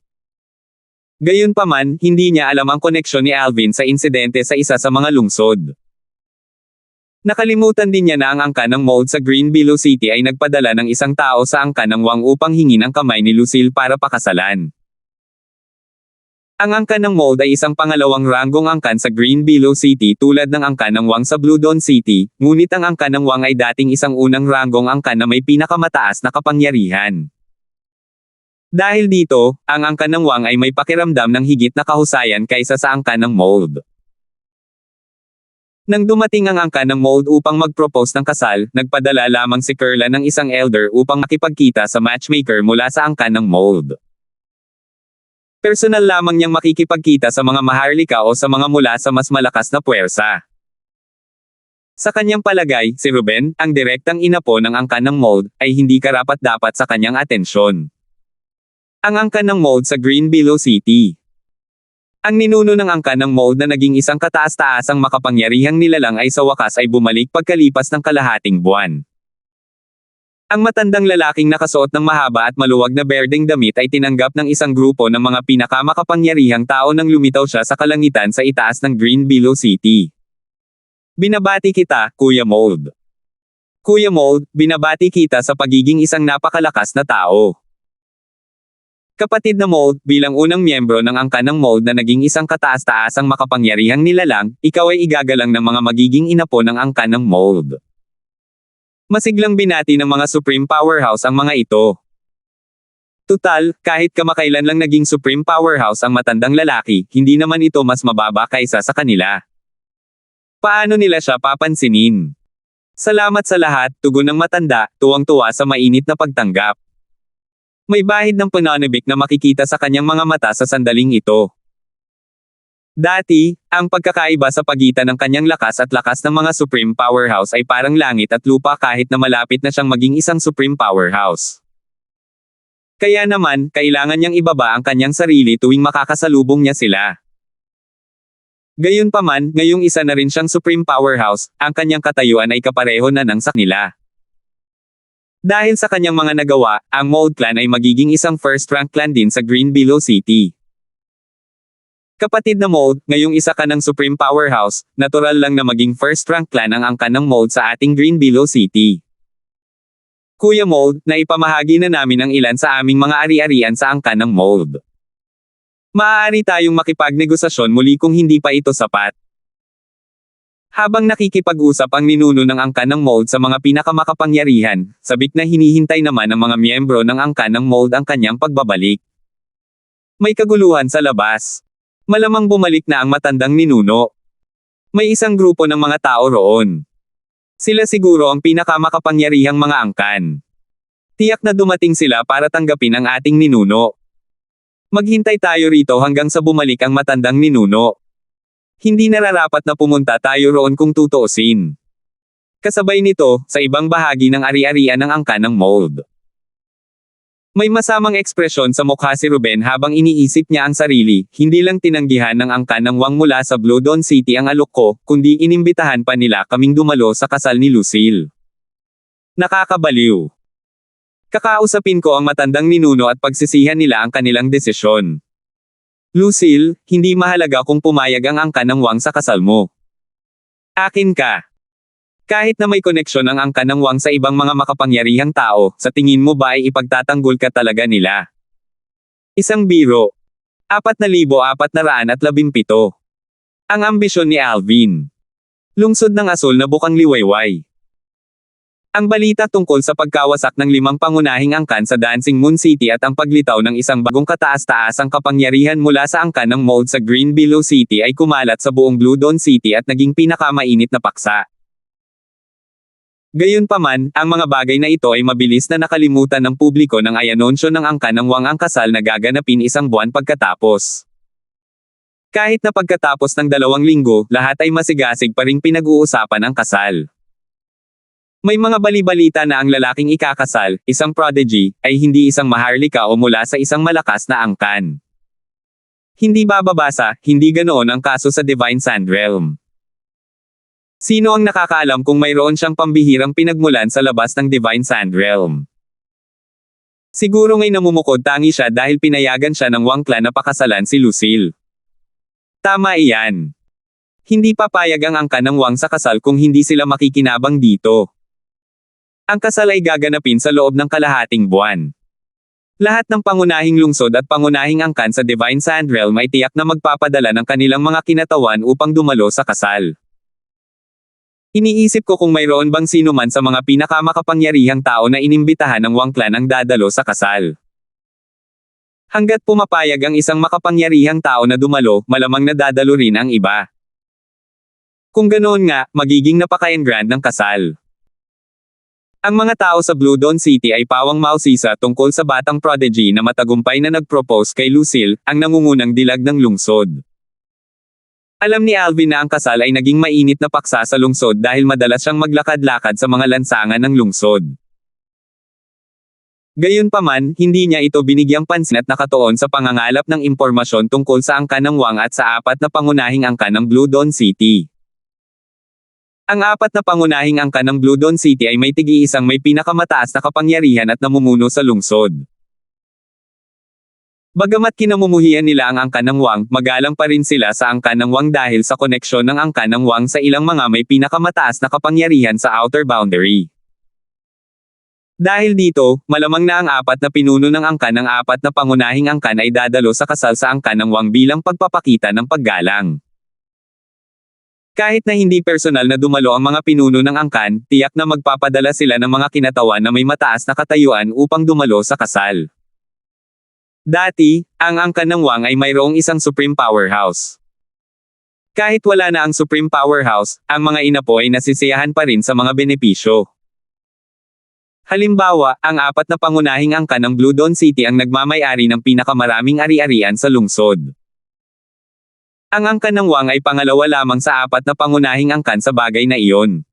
[SPEAKER 1] Gayunpaman, hindi niya alam ang koneksyon ni Alvin sa insidente sa isa sa mga lungsod. Nakalimutan din niya na ang angka ng mold sa Green Billow City ay nagpadala ng isang tao sa angka ng Wang upang hingin ang kamay ni Lucille para pakasalan. Ang angka ng mold ay isang pangalawang ranggong angkan sa Green Billow City tulad ng angka ng Wang sa Blue Dawn City, ngunit ang angka ng Wang ay dating isang unang ranggong angka na may pinakamataas na kapangyarihan. Dahil dito, ang angka ng Wang ay may pakiramdam ng higit na kahusayan kaysa sa angka ng mold. Nang dumating ang angka ng mold upang mag-propose ng kasal, nagpadala lamang si Carla ng isang elder upang makipagkita sa matchmaker mula sa angka ng mold. Personal lamang niyang makikipagkita sa mga maharlika o sa mga mula sa mas malakas na puwersa. Sa kanyang palagay, si Ruben, ang direktang inapo ng angka ng mold, ay hindi karapat-dapat sa kanyang atensyon. Ang angka ng mold sa Green Billow City. Ang ninuno ng angka ng mold na naging isang kataas-taasang makapangyarihang nilalang ay sa wakas ay bumalik pagkalipas ng kalahating buwan. Ang matandang lalaking nakasuot ng mahaba at maluwag na berdeng damit ay tinanggap ng isang grupo ng mga pinakamakapangyarihang tao nang lumitaw siya sa kalangitan sa itaas ng Green Billow City. Binabati kita, Kuya Mold. Kuya Mold, binabati kita sa pagiging isang napakalakas na tao. Kapatid na Mold, bilang unang miyembro ng angka ng mold na naging isang kataas-taasang makapangyarihang nilalang, ikaw ay igagalang ng mga magiging inapo ng angka ng mold. Masiglang binati ng mga Supreme Powerhouse ang mga ito. Tutal, kahit kamakailan lang naging Supreme Powerhouse ang matandang lalaki, hindi naman ito mas mababa kaysa sa kanila. Paano nila siya papansinin? Salamat sa lahat, tugon ng matanda, tuwang-tuwa sa mainit na pagtanggap. May bahid ng pananabik na makikita sa kanyang mga mata sa sandaling ito. Dati, ang pagkakaiba sa pagitan ng kanyang lakas at lakas ng mga Supreme Powerhouse ay parang langit at lupa kahit na malapit na siyang maging isang Supreme Powerhouse. Kaya naman, kailangan niyang ibaba ang kanyang sarili tuwing makakasalubong niya sila. Gayunpaman, ngayong isa na rin siyang Supreme Powerhouse, ang kanyang katayuan ay kapareho na ng sa kanila. Dahil sa kanyang mga nagawa, ang Mold Clan ay magiging isang first-rank clan din sa Green Billow City. Kapatid na Mold, ngayong isa ka ng Supreme Powerhouse, natural lang na maging first-rank clan ang angka ng Mold sa ating Green Billow City. Kuya Mold, naipamahagi na namin ang ilan sa aming mga ari-arian sa angka ng Mold. Maaari tayong makipagnegosasyon muli kung hindi pa ito sapat. Habang nakikipag-usap ang ninuno ng angka ng mold sa mga pinakamakapangyarihan, sabik na hinihintay naman ng mga miyembro ng angka ng mold ang kanyang pagbabalik. May kaguluhan sa labas. Malamang bumalik na ang matandang ninuno. May isang grupo ng mga tao roon. Sila siguro ang pinakamakapangyarihang mga angkan. Tiyak na dumating sila para tanggapin ang ating ninuno. Maghintay tayo rito hanggang sa bumalik ang matandang ninuno. Hindi nararapat na pumunta tayo roon kung tutuusin. Kasabay nito, sa ibang bahagi ng ari-arian ng angka ng mold. May masamang ekspresyon sa mukha si Ruben habang iniisip niya ang sarili, hindi lang tinanggihan ng angka ng Wang mula sa Blue Dawn City ang alok ko, kundi inimbitahan pa nila kaming dumalo sa kasal ni Lucille. Nakakabaliw. Kakausapin ko ang matandang ninuno at pagsisihan nila ang kanilang desisyon. Lucille, hindi mahalaga kung pumayag ang angka ng Wang sa kasal mo. Akin ka. Kahit na may koneksyon ang angka ng Wang sa ibang mga makapangyarihang tao, sa tingin mo ba ay ipagtatanggol ka talaga nila? Isang biro. 4,417. Ang ambisyon ni Alvin. Lungsod ng asul na bukang liwayway. Ang balita tungkol sa pagkawasak ng 5 pangunahing angkan sa Dancing Moon City at ang paglitaw ng isang bagong kataas-taasang kapangyarihan mula sa angkan ng mold sa Green Billow City ay kumalat sa buong Blue Dawn City at naging pinakamainit na paksa. Gayunpaman, ang mga bagay na ito ay mabilis na nakalimutan ng publiko nang ayanunsyo ng angka ng Wang ang kasal na gaganapin isang buwan pagkatapos. Kahit na pagkatapos ng 2 linggo, lahat ay masigasig pa ring pinag-uusapan ang kasal. May mga bali-balita na ang lalaking ikakasal, isang prodigy, ay hindi isang maharlika o mula sa isang malakas na angkan. Hindi bababasa, hindi ganoon ang kaso sa Divine Sand Realm. Sino ang nakakaalam kung mayroon siyang pambihirang pinagmulan sa labas ng Divine Sand Realm? Siguro nga'y namumukod tangi siya dahil pinayagan siya ng Wang clan na pakasalan si Lucille. Tama iyan. Hindi papayag ang angkan ng Wang sa kasal kung hindi sila makikinabang dito. Ang kasal ay gaganapin sa loob ng kalahating buwan. Lahat ng pangunahing lungsod at pangunahing angkan sa Divine Sand Realm ay tiyak na magpapadala ng kanilang mga kinatawan upang dumalo sa kasal. Iniisip ko kung mayroon bang sino man sa mga pinakamakapangyarihang tao na inimbitahan ng Wang clan ang dadalo sa kasal. Hanggat pumapayag ang isang makapangyarihang tao na dumalo, malamang na dadalo rin ang iba. Kung ganoon nga, magiging napaka-engrand ng kasal. Ang mga tao sa Blue Dawn City ay pawang mausisa tungkol sa batang prodigy na matagumpay na nag-propose kay Lucille, ang nangungunang dilag ng lungsod. Alam ni Alvin na ang kasal ay naging mainit na paksa sa lungsod dahil madalas siyang maglakad-lakad sa mga lansangan ng lungsod. Gayunpaman, hindi niya ito binigyang pansin at nakatuon sa pangangalap ng impormasyon tungkol sa angkan ng Wang at sa apat na pangunahing angkan ng Blue Dawn City. Ang apat na pangunahing angkan ng Blue Dawn City ay may tigi-isang may pinakamataas na kapangyarihan at namumuno sa lungsod. Bagamat kinamumuhian nila ang angkan ng Wang, magalang pa rin sila sa angkan ng Wang dahil sa koneksyon ng angkan ng Wang sa ilang mga may pinakamataas na kapangyarihan sa outer boundary. Dahil dito, malamang na ang apat na pinuno ng angkan ng apat na pangunahing angkan ay dadalo sa kasal sa angkan ng Wang bilang pagpapakita ng paggalang. Kahit na hindi personal na dumalo ang mga pinuno ng angkan, tiyak na magpapadala sila ng mga kinatawan na may mataas na katayuan upang dumalo sa kasal. Dati, ang angkan ng Wang ay mayroong isang Supreme Powerhouse. Kahit wala na ang Supreme Powerhouse, ang mga inapo ay nasisiyahan pa rin sa mga benepisyo. Halimbawa, ang apat na pangunahing angkan ng Blue Dawn City ang nagmamay-ari ng pinakamaraming ari-arian sa lungsod. Ang angkan ng Wang ay pangalawa lamang sa apat na pangunahing angkan sa bagay na iyon.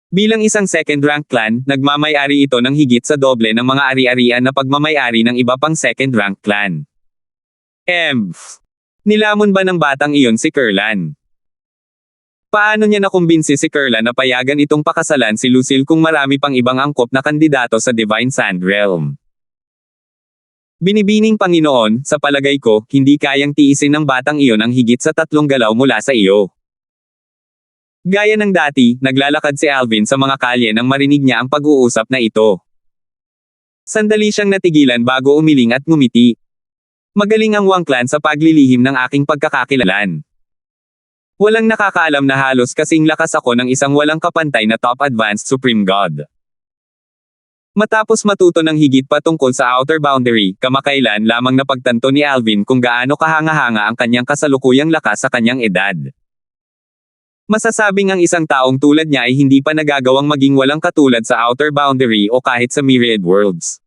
[SPEAKER 1] Bilang isang second-rank clan, nagmamay-ari ito ng higit sa doble ng mga ari-arian na pagmamay-ari ng iba pang second-rank clan. Nilamon ba ng batang iyon si Kurlan? Paano niya nakumbinsi si Kurlan na payagan itong pakasalan si Lucille kung marami pang ibang angkop na kandidato sa Divine Sand Realm? Binibining Panginoon, sa palagay ko, hindi kayang tiisin ng batang iyon ang higit sa 3 galaw mula sa iyo. Gaya ng dati, naglalakad si Alvin sa mga kalye nang marinig niya ang pag-uusap na ito. Sandali siyang natigilan bago umiling at ngumiti. Magaling ang Wang clan sa paglilihim ng aking pagkakakilalan. Walang nakakaalam na halos kasing lakas ako ng isang walang kapantay na top advanced Supreme God. Matapos matuto ng higit pa tungkol sa outer boundary, kamakailan lamang napagtanto ni Alvin kung gaano kahanga-hanga ang kanyang kasalukuyang lakas sa kanyang edad. Masasabing ang isang taong tulad niya ay hindi pa nagagawang maging walang katulad sa outer boundary o kahit sa myriad worlds.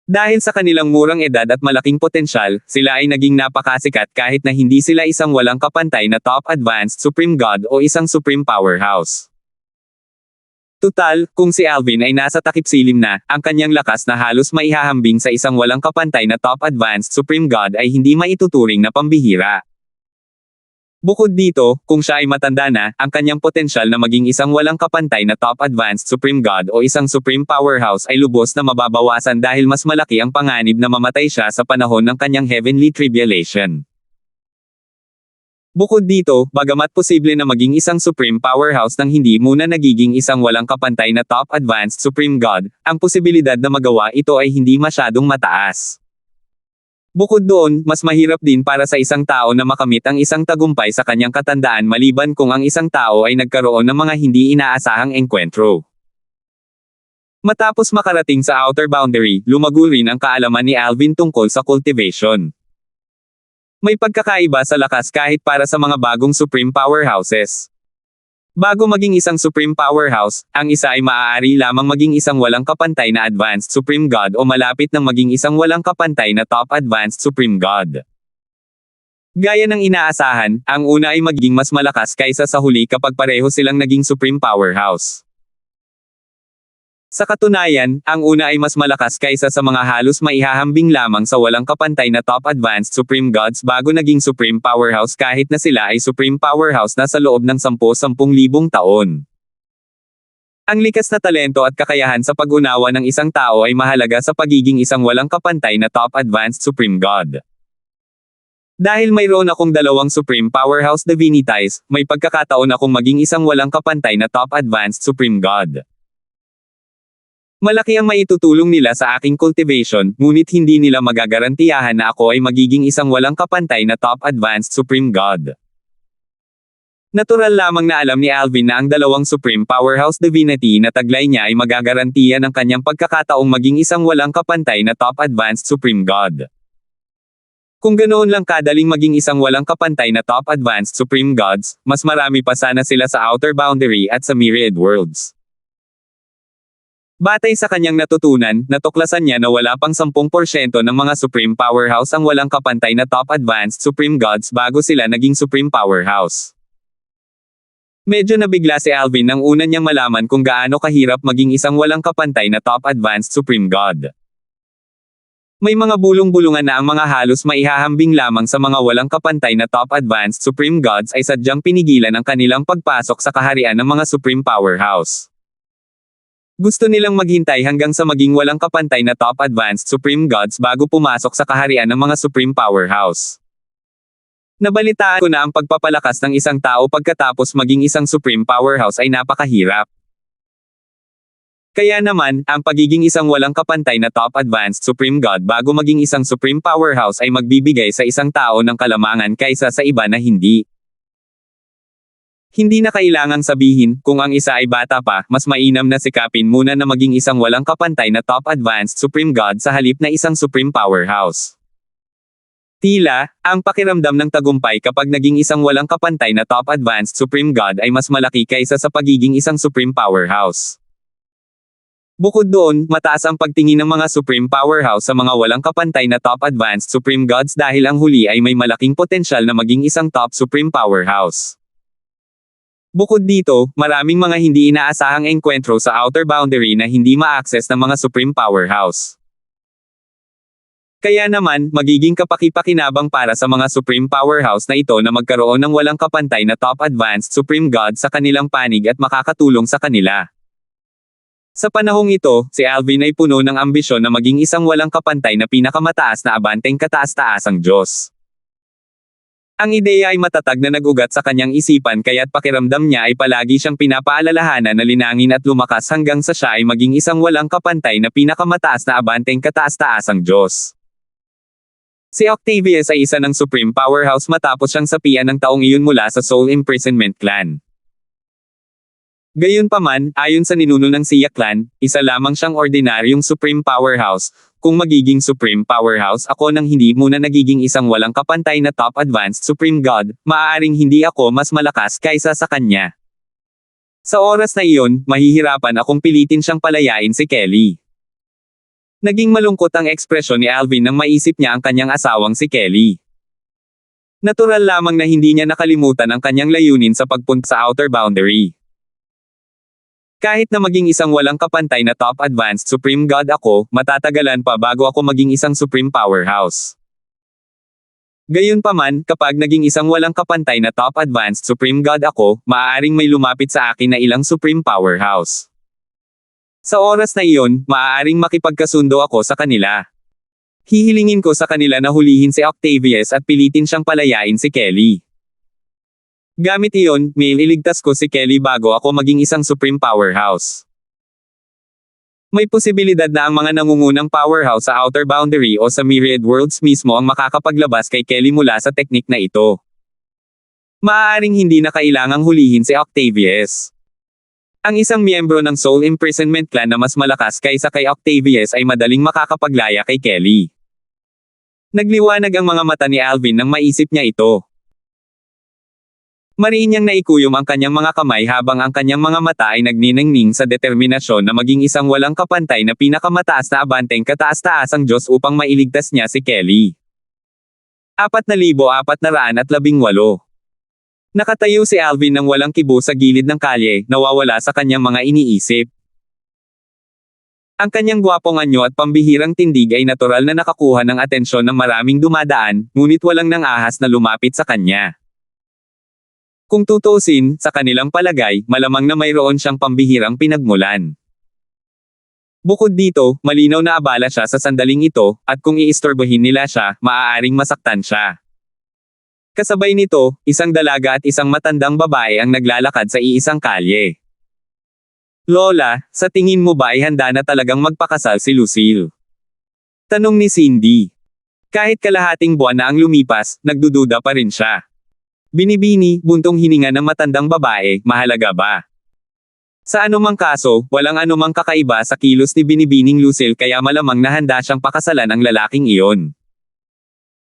[SPEAKER 1] Dahil sa kanilang murang edad at malaking potensyal, sila ay naging napakasikat kahit na hindi sila isang walang kapantay na top advanced Supreme God o isang Supreme Powerhouse. Tutal, kung si Alvin ay nasa takip-silim na, ang kanyang lakas na halos maihahambing sa isang walang kapantay na top advanced Supreme God ay hindi maituturing na pambihira. Bukod dito, kung siya ay matanda na, ang kanyang potensyal na maging isang walang kapantay na top advanced Supreme God o isang Supreme Powerhouse ay lubos na mababawasan dahil mas malaki ang panganib na mamatay siya sa panahon ng kanyang heavenly tribulation. Bukod dito, bagamat posible na maging isang Supreme Powerhouse nang hindi muna nagiging isang walang kapantay na top advanced Supreme God, ang posibilidad na magawa ito ay hindi masyadong mataas. Bukod doon, mas mahirap din para sa isang tao na makamit ang isang tagumpay sa kanyang katandaan maliban kung ang isang tao ay nagkaroon ng mga hindi inaasahang engkwentro. Matapos makarating sa outer boundary, lumago rin ang kaalaman ni Alvin tungkol sa cultivation. May pagkakaiba sa lakas kahit para sa mga bagong Supreme Powerhouses. Bago maging isang Supreme Powerhouse, ang isa ay maaari lamang maging isang walang kapantay na Advanced Supreme God o malapit ng maging isang walang kapantay na Top Advanced Supreme God. Gaya ng inaasahan, ang una ay magiging mas malakas kaysa sa huli kapag pareho silang naging Supreme Powerhouse. Sa katunayan, ang una ay mas malakas kaysa sa mga halos maihahambing lamang sa walang kapantay na Top Advanced Supreme Gods bago naging Supreme Powerhouse kahit na sila ay Supreme Powerhouse na sa loob ng 10,000 taon. Ang likas na talento at kakayahan sa pag-unawa ng isang tao ay mahalaga sa pagiging isang walang kapantay na top advanced Supreme God. Dahil mayroon akong dalawang Supreme Powerhouse Divinities, may pagkakataon akong maging isang walang kapantay na top advanced Supreme God. Malaki ang maitutulong nila sa aking cultivation, ngunit hindi nila magagarantiyahan na ako ay magiging isang walang kapantay na top advanced Supreme God. Natural lamang na alam ni Alvin na ang dalawang Supreme Powerhouse Divinity na taglay niya ay magagarantiya ng kanyang pagkakataong maging isang walang kapantay na top advanced Supreme God. Kung ganoon lang kadaling maging isang walang kapantay na top advanced Supreme Gods, mas marami pa sana sila sa Outer Boundary at sa Myriad Worlds. Batay sa kanyang natutunan, natuklasan niya na wala pang 10% ng mga Supreme Powerhouse ang walang kapantay na top advanced Supreme Gods bago sila naging Supreme Powerhouse. Medyo nabigla si Alvin nang una niyang malaman kung gaano kahirap maging isang walang kapantay na top advanced Supreme God. May mga bulong-bulungan na ang mga halos maihahambing lamang sa mga walang kapantay na top advanced Supreme Gods ay sadyang pinigilan ang kanilang pagpasok sa kaharian ng mga Supreme Powerhouse. Gusto nilang maghintay hanggang sa maging walang kapantay na top advanced Supreme Gods bago pumasok sa kaharian ng mga Supreme Powerhouse. Nabalitaan ko na ang pagpapalakas ng isang tao pagkatapos maging isang Supreme Powerhouse ay napakahirap. Kaya naman, ang pagiging isang walang kapantay na top advanced Supreme God bago maging isang Supreme Powerhouse ay magbibigay sa isang tao ng kalamangan kaysa sa iba na hindi. Hindi na kailangang sabihin, kung ang isa ay bata pa, mas mainam na sikapin muna na maging isang walang kapantay na top advanced Supreme God sa halip na isang Supreme Powerhouse. Tila, ang pakiramdam ng tagumpay kapag naging isang walang kapantay na top advanced Supreme God ay mas malaki kaysa sa pagiging isang Supreme Powerhouse. Bukod doon, mataas ang pagtingin ng mga Supreme Powerhouse sa mga walang kapantay na top advanced Supreme Gods dahil ang huli ay may malaking potensyal na maging isang top Supreme Powerhouse. Bukod dito, maraming mga hindi inaasahang engkwentro sa Outer Boundary na hindi ma-access ng mga Supreme Powerhouse. Kaya naman, magiging kapaki-pakinabang para sa mga Supreme Powerhouse na ito na magkaroon ng walang kapantay na top advanced Supreme God sa kanilang panig at makakatulong sa kanila. Sa panahong ito, si Alvin ay puno ng ambisyon na maging isang walang kapantay na pinakamataas na abanteng kataas-taasang Diyos. Ang ideya ay matatag na nag-ugat sa kanyang isipan kaya't pakiramdam niya ay palagi siyang pinapaalalahanan na linangin at lumakas hanggang sa siya ay maging isang walang kapantay na pinakamataas na abanteng kataas-taasang Diyos. Si Octavius ay isa ng Supreme Powerhouse matapos siyang sapian ng taong iyon mula sa Soul Imprisonment Clan. Gayunpaman, ayon sa ninuno ng Sia Clan, isa lamang siyang ordinaryong Supreme Powerhouse. Kung magiging Supreme Powerhouse ako nang hindi muna nagiging isang walang kapantay na top advanced Supreme God, maaaring hindi ako mas malakas kaysa sa kanya. Sa oras na iyon, mahihirapan akong pilitin siyang palayain si Kelly. Naging malungkot ang ekspresyon ni Alvin nang maisip niya ang kanyang asawang si Kelly. Natural lamang na hindi niya nakalimutan ang kanyang layunin sa pagpunta sa Outer Boundary. Kahit na maging isang walang kapantay na top advanced Supreme God ako, matatagalan pa bago ako maging isang Supreme Powerhouse. Gayunpaman, kapag naging isang walang kapantay na top advanced Supreme God ako, maaaring may lumapit sa akin na ilang Supreme Powerhouse. Sa oras na iyon, maaaring makipagkasundo ako sa kanila. Hihilingin ko sa kanila na hulihin si Octavius at pilitin siyang palayain si Kelly. Gamit iyon, iligtas ko si Kelly bago ako maging isang Supreme Powerhouse. May posibilidad na ang mga nangungunang powerhouse sa Outer Boundary o sa Myriad Worlds mismo ang makakapaglabas kay Kelly mula sa teknik na ito. Maaaring hindi na kailangang hulihin si Octavius. Ang isang miyembro ng Soul Imprisonment Clan na mas malakas kaysa kay Octavius ay madaling makakapaglaya kay Kelly. Nagliwanag ang mga mata ni Alvin nang maisip niya ito. Mariin niyang naikuyom ang kanyang mga kamay habang ang kanyang mga mata ay nagniningning sa determinasyon na maging isang walang kapantay na pinakamataas na abanteng kataas-taasang Diyos upang mailigtas niya si Kelly. 4,418 Nakatayo si Alvin nang walang kibo sa gilid ng kalye, nawawala sa kanyang mga iniisip. Ang kanyang gwapong anyo at pambihirang tindig ay natural na nakakuha ng atensyon ng maraming dumadaan, ngunit walang nang ahas na lumapit sa kanya. Kung tutuusin, sa kanilang palagay, malamang na mayroon siyang pambihirang pinagmulan. Bukod dito, malinaw na abala siya sa sandaling ito, at kung iistorbohin nila siya, maaaring masaktan siya. Kasabay nito, isang dalaga at isang matandang babae ang naglalakad sa iisang kalye. Lola, sa tingin mo ba ay handa na talagang magpakasal si Lucille? Tanong ni Cindy. Kahit kalahating buwan na ang lumipas, nagdududa pa rin siya. Binibini, buntong hininga ng matandang babae, mahalaga ba? Sa anumang kaso, walang anumang kakaiba sa kilos ni Binibining Lucille kaya malamang na handa siyang pakasalan ang lalaking iyon.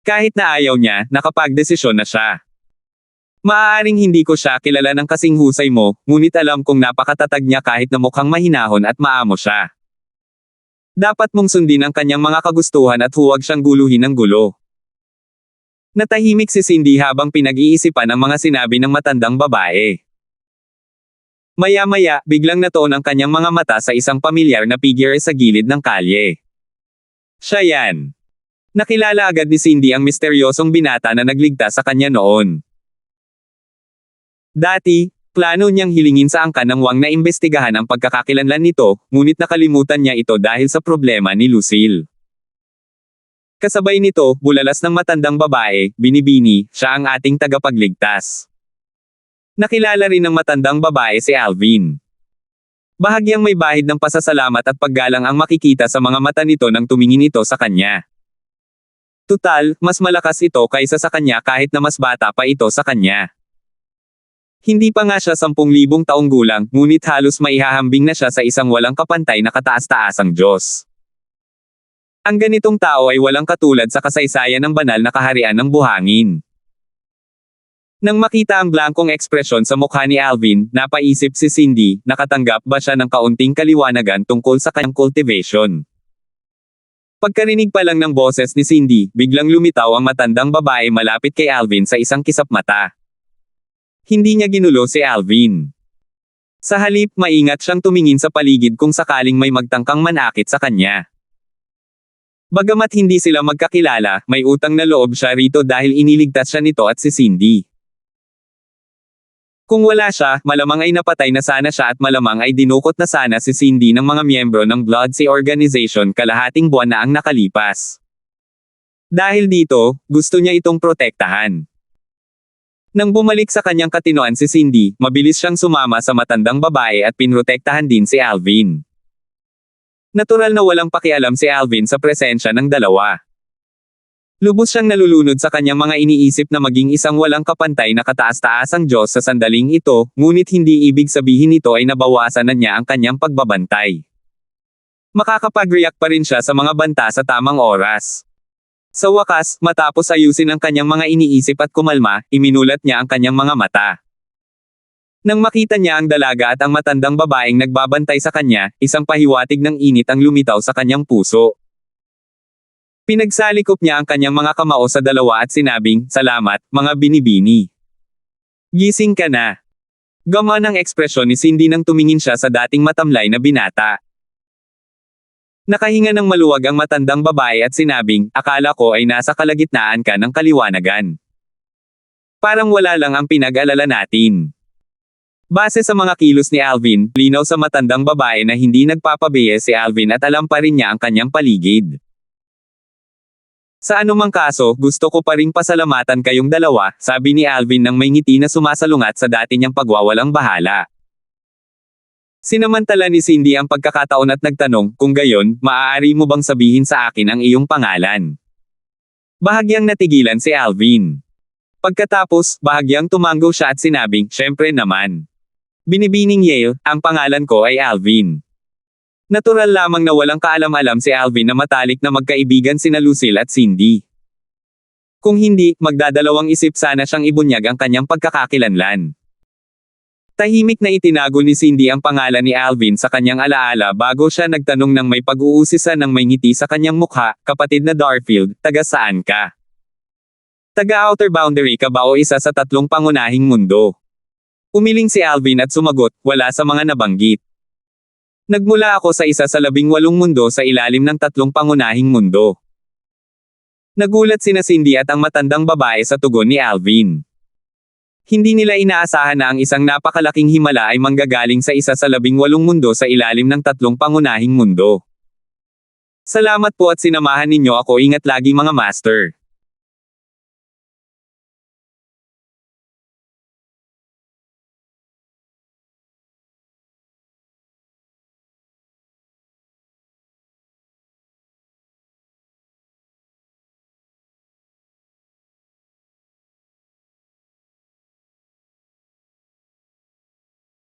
[SPEAKER 1] Kahit na ayaw niya, nakapagdesisyon na siya. Maaaring hindi ko siya kilala ng kasing husay mo, ngunit alam kong napakatatag niya kahit na mukhang mahinahon at maamo siya. Dapat mong sundin ang kanyang mga kagustuhan at huwag siyang guluhin ng gulo. Natahimik si Cindy habang pinag-iisipan ang mga sinabi ng matandang babae. Maya-maya, biglang natuon ang kanyang mga mata sa isang pamilyar na figure sa gilid ng kalye. Siya yan. Nakilala agad ni Cindy ang misteryosong binata na nagligtas sa kanya noon. Dati, plano niyang hilingin sa angkan ng Wang na imbestigahan ang pagkakakilanlan nito, ngunit nakalimutan niya ito dahil sa problema ni Lucille. Kasabay nito, bulalas ng matandang babae, Binibini, siya ang ating tagapagligtas. Nakilala rin ng matandang babae si Alvin. Bahagyang may bahid ng pasasalamat at paggalang ang makikita sa mga mata nito nang tumingin ito sa kanya. Tutal, mas malakas ito kaysa sa kanya kahit na mas bata pa ito sa kanya. Hindi pa nga siya 10,000 taong gulang, ngunit halos maihahambing na siya sa isang walang kapantay na kataas-taasang Diyos. Ang ganitong tao ay walang katulad sa kasaysayan ng banal na kaharian ng buhangin. Nang makita ang blankong ekspresyon sa mukha ni Alvin, napaisip si Cindy, nakatanggap ba siya ng kaunting kaliwanagan tungkol sa kanyang cultivation. Pagkarinig pa lang ng boses ni Cindy, biglang lumitaw ang matandang babae malapit kay Alvin sa isang kisap mata. Hindi niya ginulo si Alvin. Sa halip, maingat siyang tumingin sa paligid kung sakaling may magtangkang manakit sa kanya. Bagamat hindi sila magkakilala, may utang na loob siya rito dahil iniligtas siya nito at si Cindy. Kung wala siya, malamang ay napatay na sana siya at malamang ay dinukot na sana si Cindy ng mga miyembro ng Blood Sea Organization kalahating buwan na ang nakalipas. Dahil dito, gusto niya itong protektahan. Nang bumalik sa kanyang katinoan si Cindy, mabilis siyang sumama sa matandang babae at pinrotektahan din si Alvin. Natural na walang pakialam si Alvin sa presensya ng dalawa. Lubos siyang nalulunod sa kanyang mga iniisip na maging isang walang kapantay na kataas-taasang Diyos sa sandaling ito, ngunit hindi ibig sabihin nito ay nabawasan na niya ang kanyang pagbabantay. Makakapag-react pa rin siya sa mga banta sa tamang oras. Sa wakas, matapos ayusin ang kanyang mga iniisip at kumalma, iminulat niya ang kanyang mga mata. Nang makita niya ang dalaga at ang matandang babaeng nagbabantay sa kanya, isang pahiwatig ng init ang lumitaw sa kanyang puso. Pinagsalikop niya ang kanyang mga kamao sa dalawa at sinabing, "Salamat, mga Binibini. Gising ka na." Gamaan ang ekspresyon ni Cindy nang tumingin siya sa dating matamlay na binata. Nakahinga ng maluwag ang matandang babae at sinabing, "Akala ko ay nasa kalagitnaan ka ng kaliwanagan. Parang wala lang ang pinag-alala natin." Base sa mga kilos ni Alvin, linaw sa matandang babae na hindi nagpapabiye si Alvin at alam pa rin niya ang kanyang paligid. Sa anumang kaso, gusto ko pa ring pasalamatan kayong dalawa, sabi ni Alvin nang may ngiti na sumasalungat sa dati niyang pagwawalang bahala. Sinamantala ni Cindy ang pagkakataon at nagtanong, "Kung gayon, maaari mo bang sabihin sa akin ang iyong pangalan?" Bahagyang natigilan si Alvin. Pagkatapos, bahagyang tumango siya at sinabing, "Syempre naman. Binibining Yale, ang pangalan ko ay Alvin." Natural lamang na walang kaalam-alam si Alvin na matalik na magkaibigan sina Lucille at Cindy. Kung hindi, magdadalawang isip sana siyang ibunyag ang kanyang pagkakakilanlan. Tahimik na itinago ni Cindy ang pangalan ni Alvin sa kanyang alaala bago siya nagtanong ng may pag-uusisa ng may ngiti sa kanyang mukha, "Kapatid na Darfield, taga saan ka? Taga-outer boundary ka ba o isa sa 3 pangunahing mundo?" Umiling si Alvin at sumagot, "Wala sa mga nabanggit. Nagmula ako sa isa sa 18 mundo sa ilalim ng 3 pangunahing mundo." Nagulat sina Cindy at ang matandang babae sa tugon ni Alvin. Hindi nila inaasahan na ang isang napakalaking himala ay manggagaling sa isa sa 18 mundo sa ilalim ng 3 pangunahing mundo. Salamat po at sinamahan ninyo ako. Ingat lagi mga master.